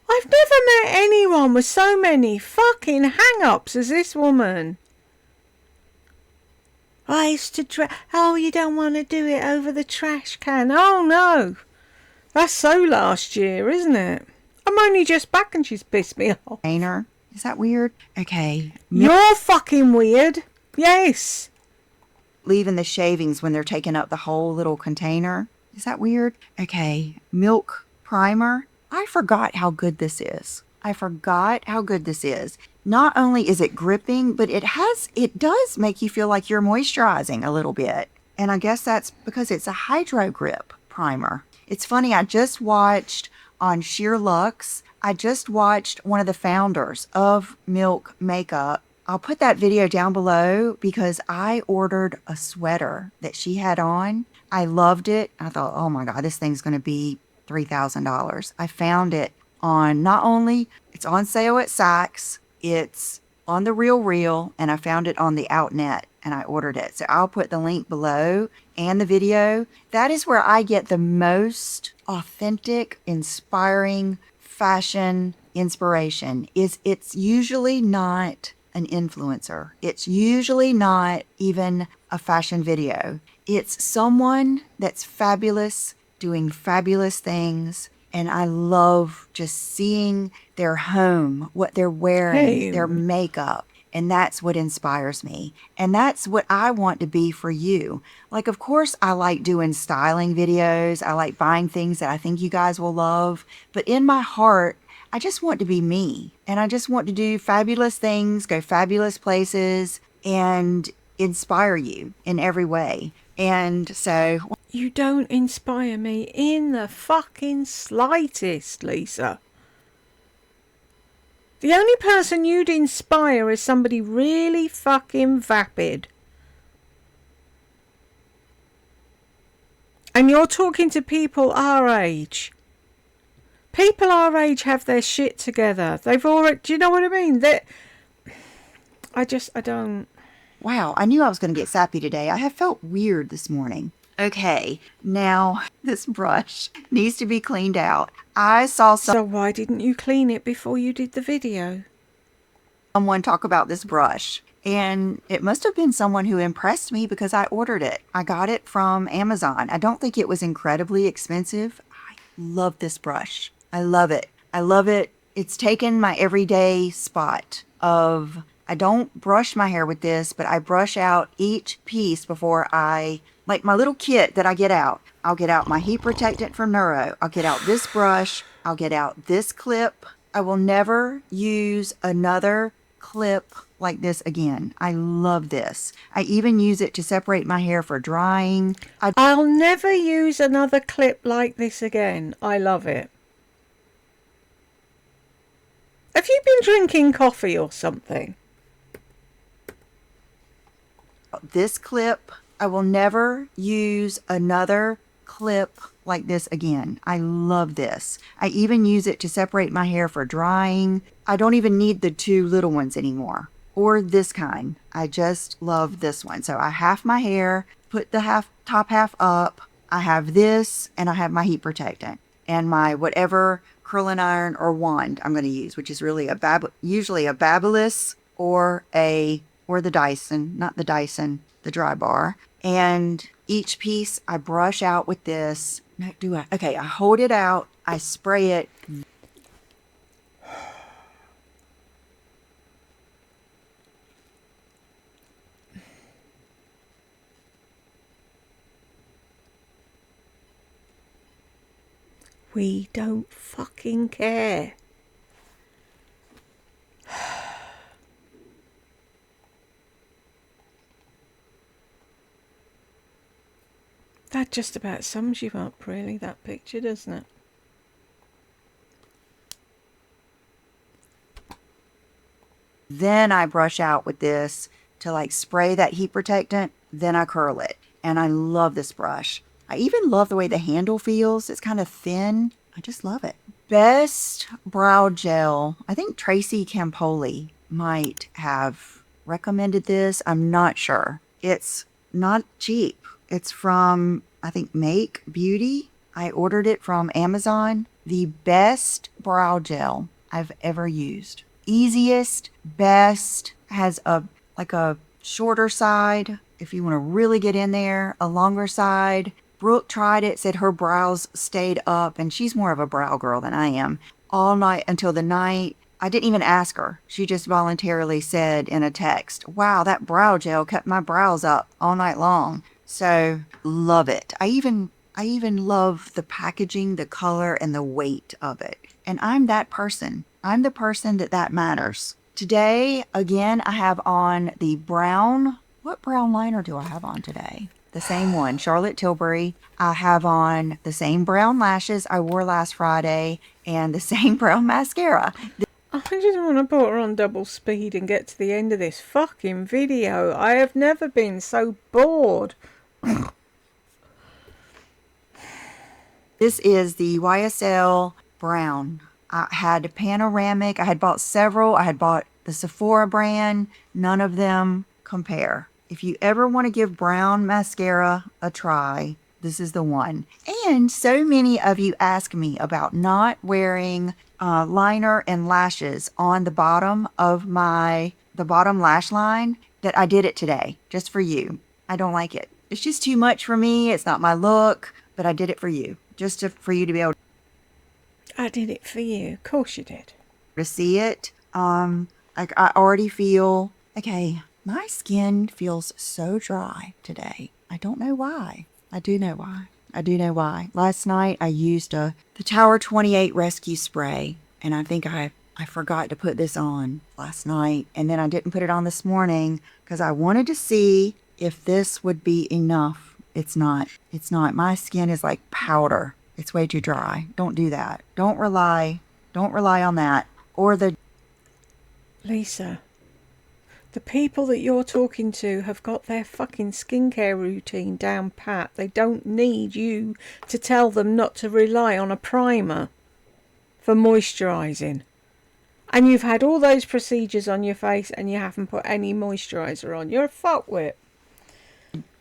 I've never met anyone with so many fucking hang-ups as this woman. I used to oh, you don't want to do it over the trash can. Oh, no. That's so last year, isn't it? I'm only just back and she's pissed me off. Is that weird? Okay. You're fucking weird. Yes. Leaving the shavings when they're taking up the whole little container. Is that weird? Okay. Milk primer. I forgot how good this is. Not only is it gripping, but it does make you feel like you're moisturizing a little bit. And I guess that's because it's a hydro grip primer. It's funny, I just watched on Sheer Luxe, I just watched one of the founders of Milk Makeup. I'll put that video down below because I ordered a sweater that she had on. I loved it. I thought, oh my God, this thing's going to be $3,000. I found it on, not only it's on sale at Saks, it's on the Real, and I found it on the Outnet and I ordered it. So I'll put the link below and the video. That is where I get the most authentic, inspiring fashion inspiration. It's usually not an influencer. It's usually not even a fashion video. It's someone that's fabulous, doing fabulous things, and I love just seeing their home, what they're wearing, their makeup, and that's what inspires me. And that's what I want to be for you. Like, of course, I like doing styling videos. I like buying things that I think you guys will love. But in my heart, I just want to be me. And I just want to do fabulous things, go fabulous places, and inspire you in every way. And so... You don't inspire me in the fucking slightest, Lisa. The only person you'd inspire is somebody really fucking vapid. And you're talking to people our age. People our age have their shit together. They've already... Do you know what I mean? I don't... Wow, I knew I was going to get sappy today. I have felt weird this morning. Okay, now this brush needs to be cleaned out. I saw So why didn't you clean it before you did the video? Someone talk about this brush, and it must have been someone who impressed me because I ordered it. I got it from Amazon. I don't think it was incredibly expensive. I love this brush. I love it. It's taken my everyday spot of... I don't brush my hair with this, but I brush out each piece before I... Like my little kit that I get out. I'll get out my heat protectant from Neuro. I'll get out this brush. I'll get out this clip. I will never use another clip like this again. I love this. I even use it to separate my hair for drying. I'll never use another clip like this again. I love it. Have you been drinking coffee or something? This clip I will never use another clip like this again. I love this. I even use it to separate my hair for drying. I don't even need the 2 little ones anymore, or this kind. I just love this one. So I half my hair, put the top half up. I have this, and I have my heat protectant and my whatever curling iron or wand I'm going to use, which is really usually a Babyliss or the Dyson, not the Dyson, the dry bar. And each piece I brush out with this. No, do I? Okay, I hold it out, I spray it. We don't fucking care. That just about sums you up, really, that picture, doesn't it? Then I brush out with this to like spray that heat protectant. Then I curl it. And I love this brush. I even love the way the handle feels. It's kind of thin. I just love it. Best brow gel. I think Tracy Campoli might have recommended this. I'm not sure. It's not cheap. It's from, I think, Make Beauty. I ordered it from Amazon. The best brow gel I've ever used. Easiest, best, has a shorter side if you want to really get in there, a longer side. Brooke tried it, said her brows stayed up, and she's more of a brow girl than I am, all night until the night. I didn't even ask her. She just voluntarily said in a text, wow, that brow gel kept my brows up all night long. So love it. I even love the packaging, the color, and the weight of it. And I'm that person. I'm the person that matters. Today, again, I have on the brown. What brown liner do I have on today? The same one, Charlotte Tilbury. I have on the same brown lashes I wore last Friday and the same brown mascara. I just want to put her on double speed and get to the end of this fucking video. I have never been so bored. This is the YSL brown. I had panoramic. I had bought several. I had bought the Sephora brand. None of them compare. If you ever want to give brown mascara a try, this is the one. And so many of you ask me about not wearing liner and lashes on the bottom of the bottom lash line that I did it today, just for you. I don't like it. It's just too much for me. It's not my look, but I did it for you, for you to be able I did it for you. Of course you did. to see it. Like I already feel, okay, my skin feels so dry today. I don't know why. I do know why. Last night I used the Tower 28 Rescue Spray, and I think I forgot to put this on last night, and then I didn't put it on this morning because I wanted to see if this would be enough. It's not. My skin is like powder. It's way too dry. Don't do that. Don't rely on that. Or Lisa, the people that you're talking to have got their fucking skincare routine down pat. They don't need you to tell them not to rely on a primer for moisturising. And you've had all those procedures on your face and you haven't put any moisturiser on. You're a fuckwit.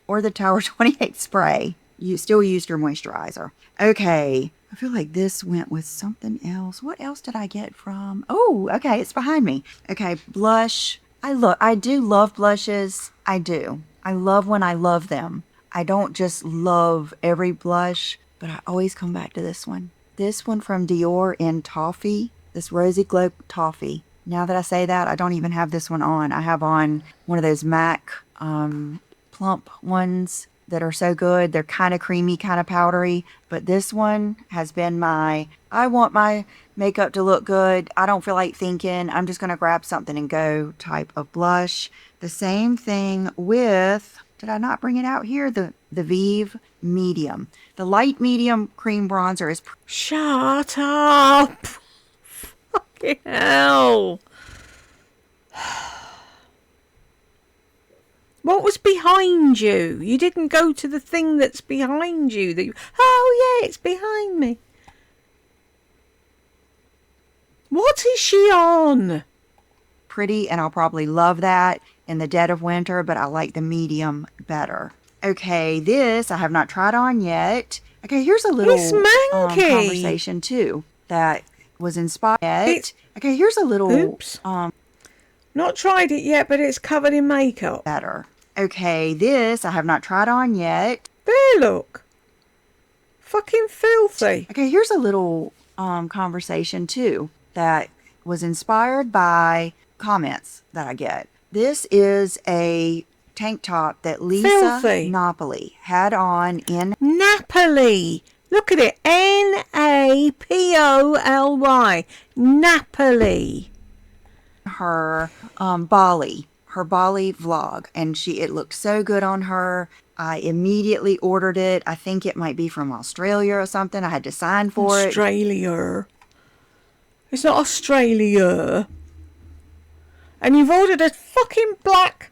Or the Tower 28 spray. You still used your moisturizer. Okay. I feel like this went with something else. What else did I get from? Oh, okay. It's behind me. Okay. Blush. I do love blushes. I do. I love when I love them. I don't just love every blush, but I always come back to this one. This one from Dior in Toffee. This Rosy Glow Toffee. Now that I say that, I don't even have this one on. I have on one of those MAC plump ones that are so good. They're kind of creamy, kind of powdery. But this one has been I want my makeup to look good. I don't feel like thinking. I'm just going to grab something and go type of blush. The same thing with, did I not bring it out here? The Vive Medium. The light medium cream bronzer is... Shut up! Fucking hell! What was behind behind you. You didn't go to the thing that's behind you. Oh, yeah, it's behind me. What is she on? Pretty, and I'll probably love that in the dead of winter, but I like the medium better. Okay, this I have not tried on yet. Okay, here's a little It's manky. conversation too that was inspired. Okay, here's a little Oops. Not tried it yet, but it's covered in makeup. better. Okay, this I have not tried on yet. There, look. Fucking filthy. Okay, here's a little conversation too that was inspired by comments that I get. This is a tank top that Filthy. LisaLisaD1 had on in Napoli. Look at it. Napoli. Napoli. her Bali vlog, and it looked so good on her. I immediately ordered it. I think it might be from Australia or something. I had to sign for it. Australia. It's not Australia. And you've ordered a fucking black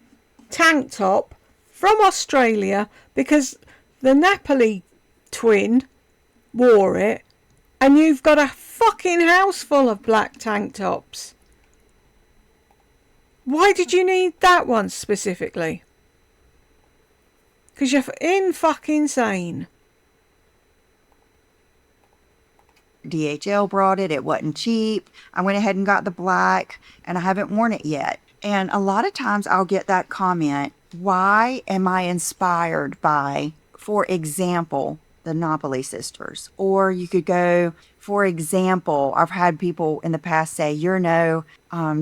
tank top from Australia because the Napoli twin wore it, and you've got a fucking house full of black tank tops. Why did you need that one specifically? Because you're fucking sane. DHL brought it. It wasn't cheap. I went ahead and got the black, and I haven't worn it yet. And a lot of times I'll get that comment, why am I inspired by, for example, the Napoli sisters? Or you could go, for example, I've had people in the past say, you're no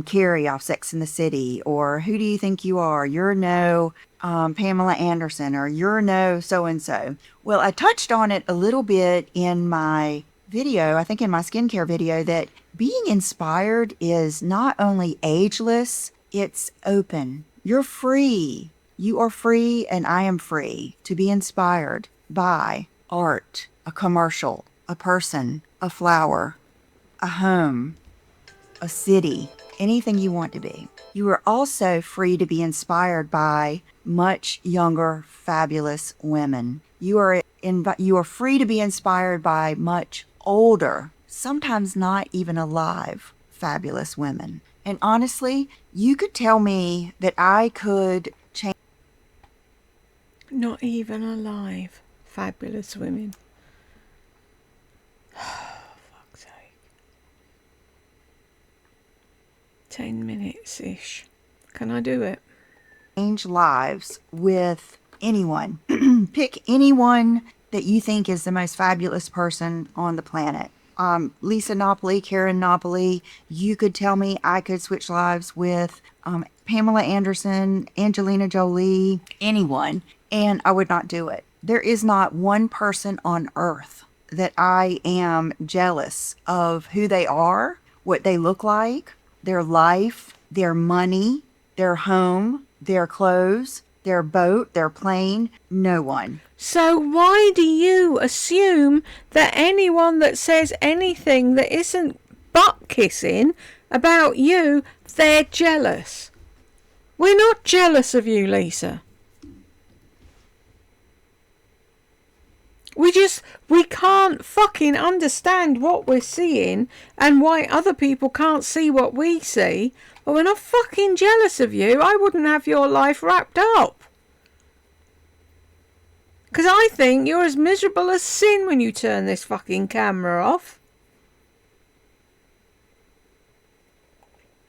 Carrie off Sex and the City, or who do you think you are? You're no Pamela Anderson, or you're no so-and-so. Well, I touched on it a little bit in my video, I think in my skincare video, that being inspired is not only ageless, it's open. You're free. You are free, and I am free to be inspired by art, a commercial, a person, a flower, a home, a city, anything you want to be. You are also free to be inspired by much younger, fabulous women. You are free to be inspired by much older, sometimes not even alive, fabulous women. And honestly, you could tell me that I could change. Not even alive, fabulous women. Fuck's sake. 10 minutes-ish. Can I do it? Change lives with anyone. Pick anyone that you think is the most fabulous person on the planet. Lisa Napoli, Karen Napoli. You could tell me I could switch lives with Pamela Anderson, Angelina Jolie, anyone, and I would not do it. There is not one person on earth that I am jealous of who they are, what they look like, their life, their money, their home, their clothes, their boat, their plane. No one. So why do you assume that anyone that says anything that isn't butt kissing about you, they're jealous? We're not jealous of you, Lisa. We can't fucking understand what we're seeing and why other people can't see what we see, but we're not fucking jealous of you. I wouldn't have your life wrapped up. Because I think you're as miserable as sin when you turn this fucking camera off.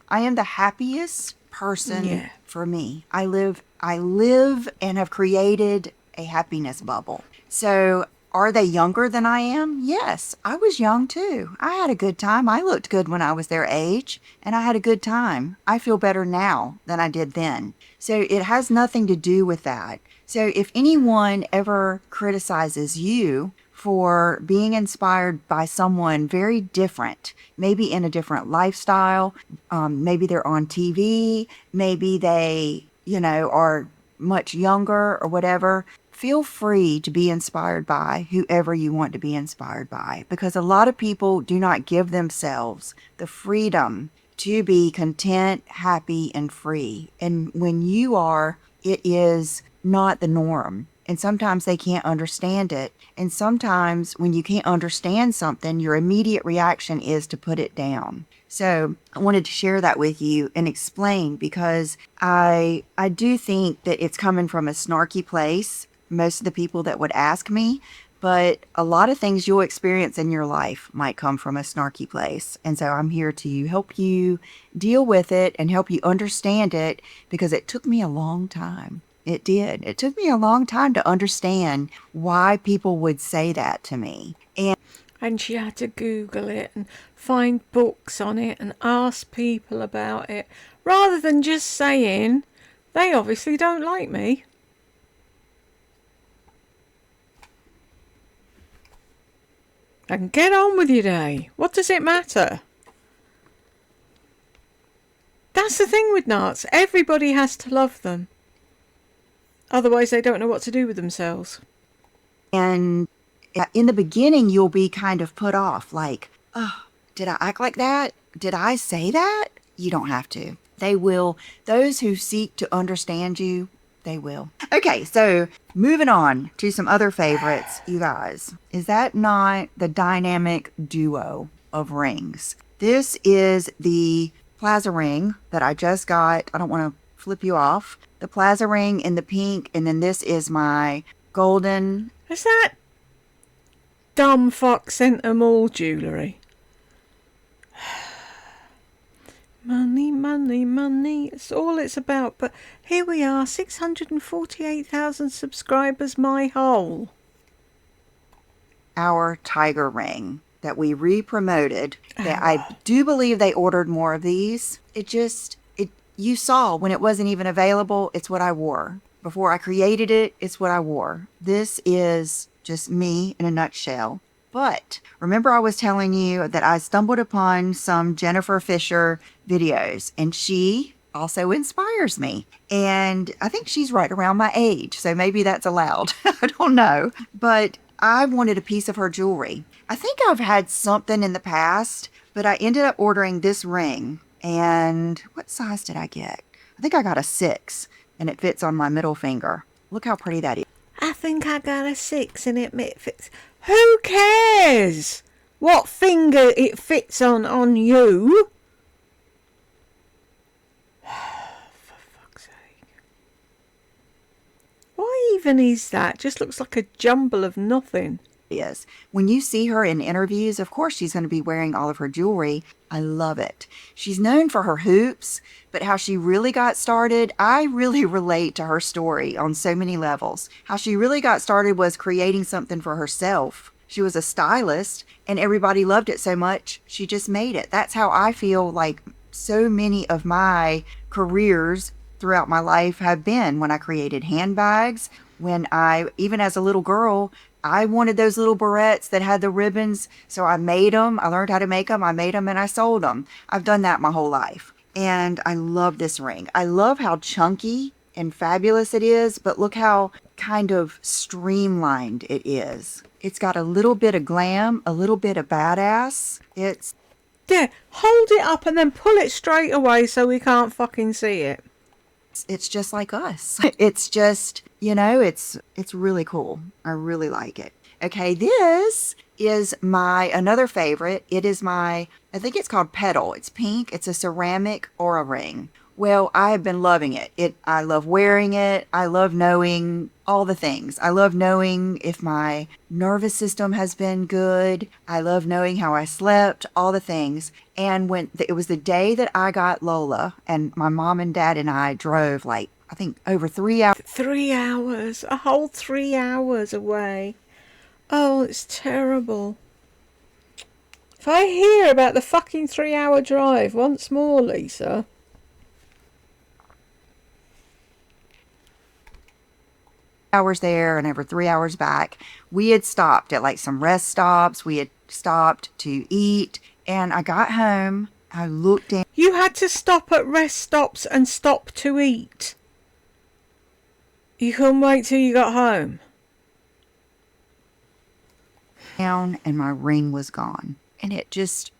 I am the happiest person Yeah. for me. I live and have created a happiness bubble. So are they younger than I am? Yes, I was young too. I had a good time. I looked good when I was their age, and I had a good time. I feel better now than I did then. So it has nothing to do with that. So if anyone ever criticizes you for being inspired by someone very different, maybe in a different lifestyle, maybe they're on TV, maybe they, are much younger or whatever, feel free to be inspired by whoever you want to be inspired by, because a lot of people do not give themselves the freedom to be content, happy, and free. And when you are, it is not the norm. And sometimes they can't understand it. And sometimes when you can't understand something, your immediate reaction is to put it down. So I wanted to share that with you and explain, because I do think that it's coming from a snarky place, most of the people that would ask me, but a lot of things you'll experience in your life might come from a snarky place. And so I'm here to help you deal with it and help you understand it, because it took me a long time. It did. It took me a long time to understand why people would say that to me. And she had to Google it and find books on it and ask people about it, rather than just saying, they obviously don't like me. And get on with your day. What does it matter? That's the thing with narcs. Everybody has to love them. Otherwise they don't know what to do with themselves. And in the beginning, you'll be kind of put off, like, oh, did I act like that? Did I say that? You don't have to. They will. Those who seek to understand you, they will. Okay, so moving on to some other favorites, you guys. Is that not the dynamic duo of rings? This is the plaza ring that I just got. I don't want to flip you off. The plaza ring in the pink, and then this is my golden. Is that dumb fuck sent them all jewellery? Money, money, money. It's all it's about. But here we are, 648,000 subscribers, my whole. Our tiger ring that we re-promoted. That I do believe they ordered more of these. You saw when it wasn't even available, it's what I wore. Before I created it, it's what I wore. This is just me in a nutshell. But remember, I was telling you that I stumbled upon some Jennifer Fisher videos, and she also inspires me. And I think she's right around my age, so maybe that's allowed. I don't know. But I wanted a piece of her jewelry. I think I've had something in the past, but I ended up ordering this ring. And what size did I get? I think I got a 6, and it fits on my middle finger. Look how pretty that is. I think I got a 6 and it fits. Who cares what finger it fits on you? For fuck's sake. Why even is that? Just looks like a jumble of nothing. Is. When you see her in interviews, of course she's going to be wearing all of her jewelry. I love it. She's known for her hoops, but how she really got started, I really relate to her story on so many levels. How she really got started was creating something for herself. She was a stylist, and everybody loved it so much, she just made it. That's how I feel like so many of my careers throughout my life have been. When I created handbags, even as a little girl, I wanted those little barrettes that had the ribbons, so I made them. I learned how to make them. I made them and I sold them. I've done that my whole life. And I love this ring. I love how chunky and fabulous it is, but look how kind of streamlined it is. It's got a little bit of glam, a little bit of badass. Yeah, hold it up and then pull it straight away so we can't fucking see it. It's just like us. It's just, it's really cool. I really like it. Okay, this is another favorite. It is I think it's called Petal. It's pink. It's a ceramic aura ring. Well, I have been loving it. I love wearing it. I love knowing all the things. I love knowing if my nervous system has been good. I love knowing how I slept, all the things. And when it was the day that I got Lola, and my mom and dad and I drove I think over 3 hours. 3 hours, a whole 3 hours away. Oh, it's terrible. If I hear about the fucking 3-hour drive once more, Lisa. Hours there and over 3 hours back. We had stopped at some rest stops. We had stopped to eat, and I got home. I looked down. You had to stop at rest stops and stop to eat. You couldn't wait till you got home. Down, and my ring was gone. And it just,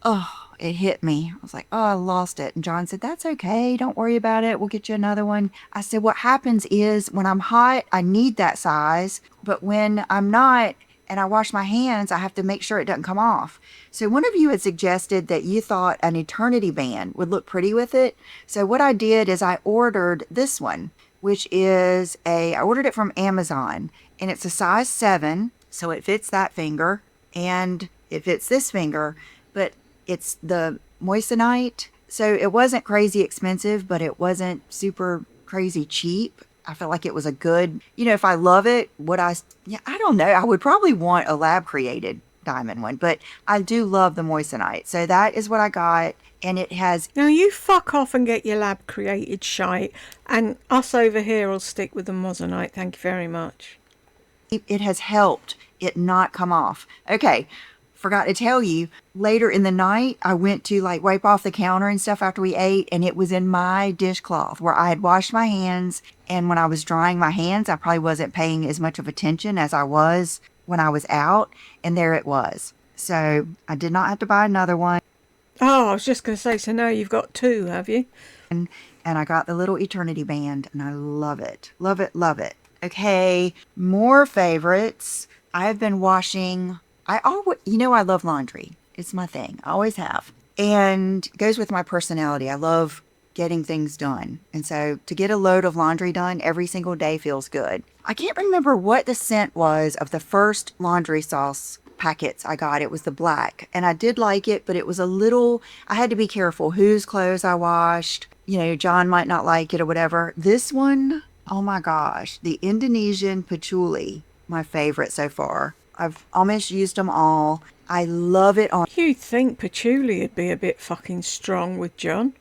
it hit me. I was like, oh, I lost it. And John said, that's okay. Don't worry about it. We'll get you another one. I said, what happens is when I'm hot, I need that size. But when I'm not and I wash my hands, I have to make sure it doesn't come off. So one of you had suggested that you thought an eternity band would look pretty with it. So what I did is I ordered this one, which is I ordered it from Amazon, and it's a size 7. So it fits that finger and it fits this finger, but it's the moissanite. So it wasn't crazy expensive, but it wasn't super crazy cheap. I felt like it was a good, if I love it, I don't know. I would probably want a lab created diamond one, but I do love the moissanite. So that is what I got. And it has. Now you fuck off and get your lab created shite, and us over here will stick with the moissanite. Thank you very much. It has helped it not come off. Okay. Forgot to tell you, later in the night, I went to wipe off the counter and stuff after we ate, and it was in my dishcloth where I had washed my hands. And when I was drying my hands, I probably wasn't paying as much of attention as I was when I was out, and there it was. So I did not have to buy another one. Oh, I was just going to say, so now you've got 2, have you? And I got the little eternity band, and I love it. Love it, love it. Okay, more favorites. I have been washing. I love laundry. It's my thing. I always have. And it goes with my personality. I love getting things done. And so to get a load of laundry done every single day feels good. I can't remember what the scent was of the first laundry sauce packets I got. It was the black. And I did like it, but it was I had to be careful whose clothes I washed. John might not like it or whatever. This one, oh my gosh, the Indonesian patchouli, my favorite so far. I've almost used them all. I love it on You'd think patchouli would be a bit fucking strong with John.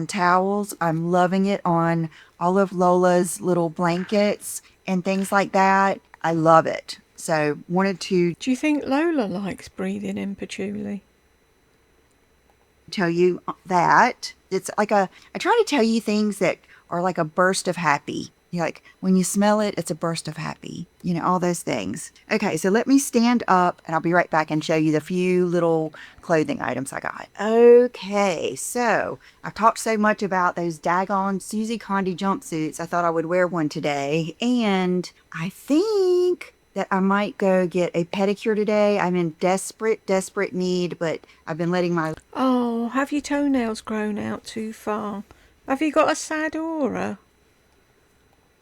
towels. I'm loving it on all of Lola's little blankets and things like that. I love it. So wanted to Do you think Lola likes breathing in patchouli? tell you that. It's I try to tell you things that are like a burst of happy. When you smell it, it's a burst of happy. All those things. Okay, so let me stand up and I'll be right back and show you the few little clothing items I got. Okay, so I've talked so much about those daggone Susie Condi jumpsuits. I thought I would wear one today. And I think that I might go get a pedicure today. I'm in desperate need, but I've been letting my... Oh, have your toenails grown out too far? Have you got a sad aura?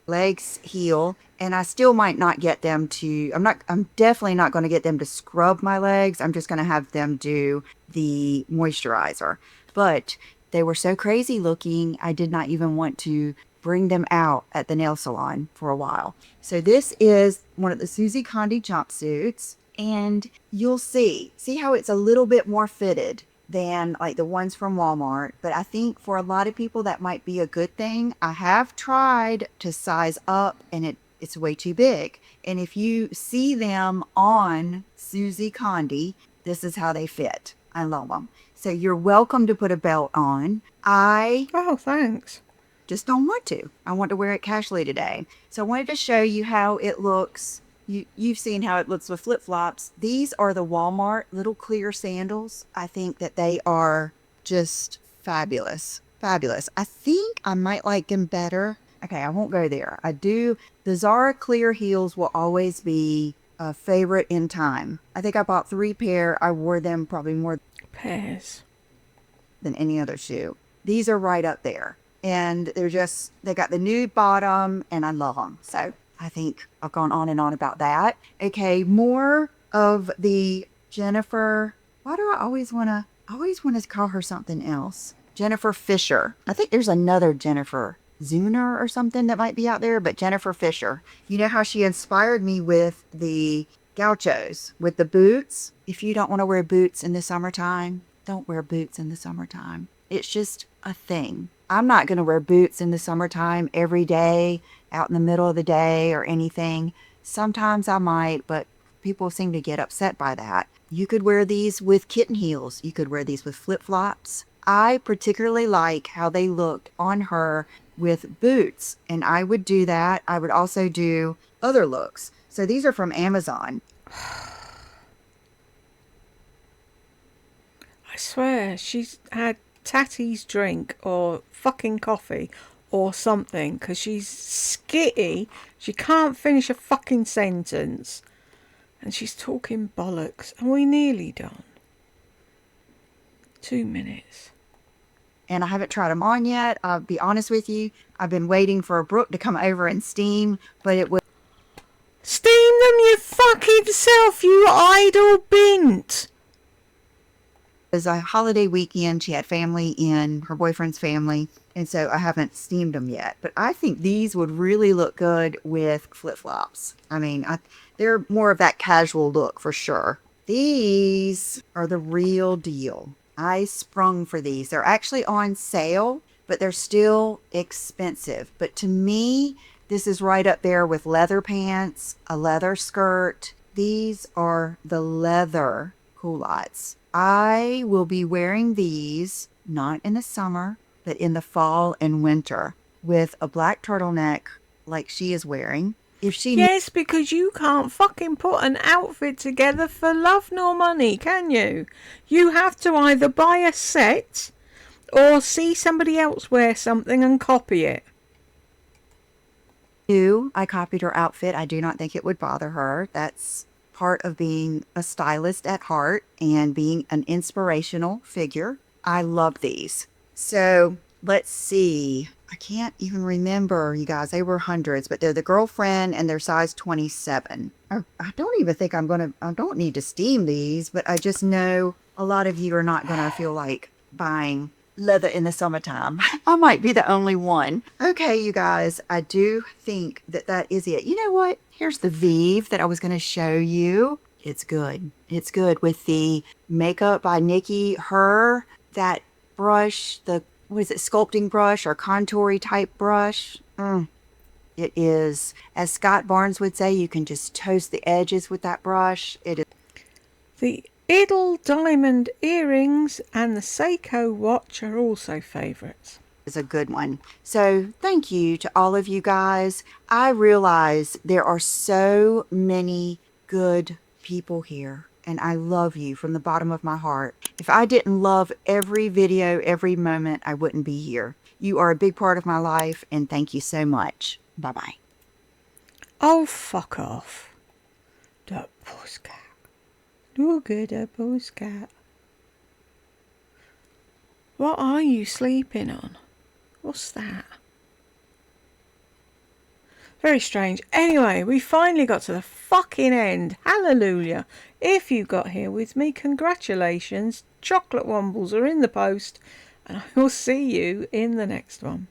legs heal, and I still might not get them to, I'm definitely not going to get them to scrub my legs. I'm just going to have them do the moisturizer. But they were so crazy looking, I did not even want to bring them out at the nail salon for a while. So this is one of the Susie Condi jumpsuits, and you'll see how it's a little bit more fitted than like the ones from Walmart. But I think for a lot of people that might be a good thing. I have tried to size up and it's way too big. And if you see them on Susie Condi, this is how they fit. I love them. So you're welcome to put a belt on. Oh, thanks. Just don't want to. I want to wear it casually today. So I wanted to show you how it looks. You've seen how it looks with flip-flops. These are the Walmart little clear sandals. I think that they are just fabulous. Fabulous. I think I might like them better. Okay, I won't go there. I do. The Zara clear heels will always be a favorite in time. I think I bought 3 pair. I wore them probably more Pairs than any other shoe. These are right up there. And they got the nude bottom and I love them. So I think I've gone on and on about that. Okay, more of the Jennifer. Why do I always want to call her something else? Jennifer Fisher. I think there's another Jennifer Zuner or something that might be out there, but Jennifer Fisher. You know how she inspired me with the gauchos, with the boots? If you don't want to wear boots in the summertime, don't wear boots in the summertime. It's just a thing. I'm not going to wear boots in the summertime every day, out in the middle of the day or anything. Sometimes I might, but people seem to get upset by that. You could wear these with kitten heels. You could wear these with flip-flops. I particularly like how they looked on her with boots, and I would do that. I would also do other looks. So these are from Amazon. I swear she's had Tatty's drink or fucking coffee or something, because she's skitty. She can't finish a fucking sentence. And she's talking bollocks. And we're nearly done. 2 minutes. And I haven't tried them on yet. I'll be honest with you. I've been waiting for Brooke to come over and steam, but it was... Steam them you fucking self, you idle bint! It was a holiday weekend. She had family in, her boyfriend's family, and so I haven't steamed them yet. But I think these would really look good with flip-flops. I mean, they're more of that casual look for sure. These are the real deal. I sprung for these. They're actually on sale, but they're still expensive. But to me, this is right up there with leather pants, a leather skirt. These are the leather culottes. I will be wearing these, not in the summer, but in the fall and winter, with a black turtleneck like she is wearing. If she Yes, because you can't fucking put an outfit together for love nor money, can you? You have to either buy a set or see somebody else wear something and copy it. I copied her outfit. I do not think it would bother her. That's part of being a stylist at heart and being an inspirational figure. I love these. So let's see. I can't even remember, you guys. They were hundreds, but they're the girlfriend and they're size 27. I don't even think I don't need to steam these, but I just know a lot of you are not going to feel like buying leather in the summertime. I might be the only one. Okay, you guys, I do think that is it. You know what? Here's the Vive that I was going to show you. It's good. It's good with the makeup by Nikki. That brush, what is it, sculpting brush or contoury type brush? It is, as Scott Barnes would say, you can just toast the edges with that brush. It is. The Idle diamond earrings and the Seiko watch are also favourites. Is a good one. So thank you to all of you guys. I realize there are so many good people here, and I love you from the bottom of my heart. If I didn't love every video, every moment, I wouldn't be here. You are a big part of my life, and thank you so much. Bye-bye. Oh, fuck off. The postcat. Look at the postcat. What are you sleeping on? What's that? Very strange. Anyway, we finally got to the fucking end. Hallelujah. If you got here with me, congratulations. Chocolate Wombles are in the post, and I will see you in the next one.